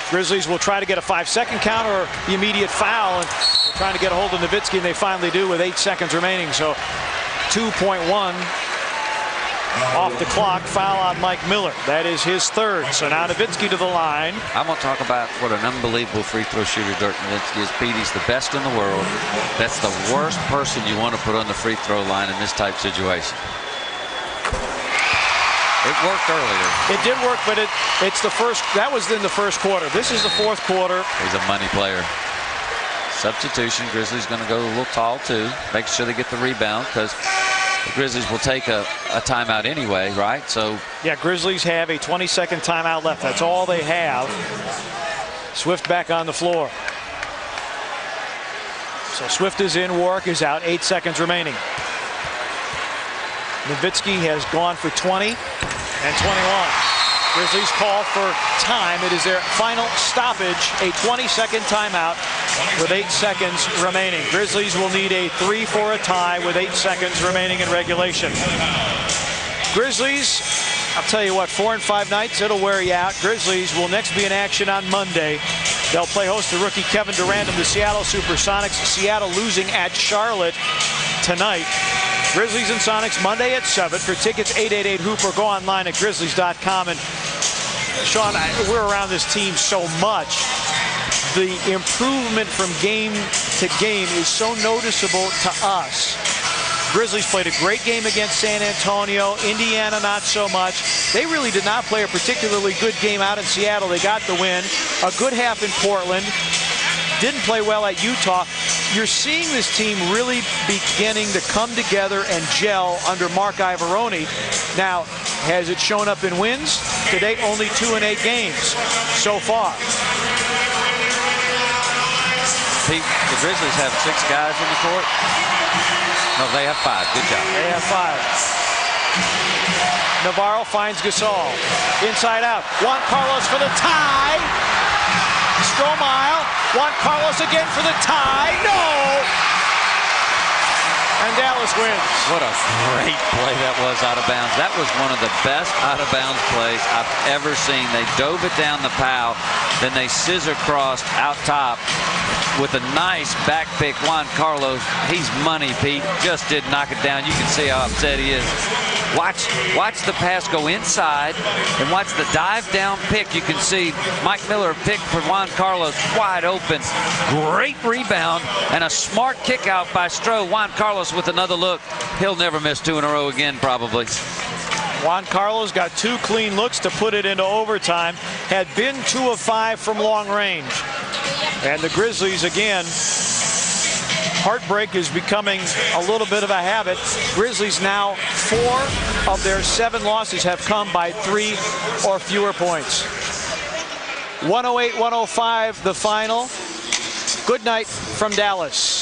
Grizzlies will try to get a 5-second count or the immediate foul. And they're trying to get a hold of Nowitzki, and they finally do with 8 seconds remaining. So 2.1 off the clock. Foul on Mike Miller. That is his third. So now Nowitzki to the line. I'm going to talk about what an unbelievable free throw shooter Dirk Nowitzki is. Pete, he's the best in the world. That's the worst person you want to put on the free throw line in this type situation. It worked earlier. It did work, but it's the first. That was in the first quarter. This is the fourth quarter. He's a money player. Substitution. Grizzlies going to go a little tall too. Make sure they get the rebound, because the Grizzlies will take a timeout anyway, right? So yeah, Grizzlies have a 20-second timeout left. That's all they have. Swift back on the floor. So Swift is in, Warwick is out. 8 seconds remaining. Nowitzki has gone for 20 and 21. Grizzlies call for time. It is their final stoppage, a 20-second timeout with 8 seconds remaining. Grizzlies will need a 3 for a tie with 8 seconds remaining in regulation. Grizzlies, I'll tell you what, 4 and 5 nights, it'll wear you out. Grizzlies will next be in action on Monday. They'll play host to rookie Kevin Durant and the Seattle Supersonics. Seattle losing at Charlotte tonight. Grizzlies and Sonics Monday at 7. For tickets, 888-HOOPER. Go online at Grizzlies.com. And Sean, we're around this team so much. The improvement from game to game is so noticeable to us. Grizzlies played a great game against San Antonio. Indiana, not so much. They really did not play a particularly good game out in Seattle. They got the win. A good half in Portland. Didn't play well at Utah. you're seeing this team really beginning to come together and gel under Mark Ivaroni. Now, has it shown up in wins? To date, only 2 in 8 games so far. Pete, the Grizzlies have 6 guys in the court. No, they have 5. Good job. They have 5. Navarro finds Gasol. Inside out. Juan Carlos for the tie. Stromile. Juan Carlos again for the tie. No! And Dallas wins. What a great play that was out of bounds. That was one of the best out of bounds plays I've ever seen. They dove it down the pow, then they scissor crossed out top with a nice back pick. Juan Carlos, he's money, Pete. Just did knock it down. You can see how upset he is. Watch the pass go inside and watch the dive down pick. You can see Mike Miller pick for Juan Carlos wide open. Great rebound and a smart kick out by Stroh. Juan Carlos with another look. He'll never miss 2 in a row again, probably. Juan Carlos got 2 clean looks to put it into overtime. Had been 2 of 5 from long range. And the Grizzlies again, heartbreak is becoming a little bit of a habit. Grizzlies now 4 of their 7 losses have come by 3 or fewer points. 108-105 the final. Good night from Dallas.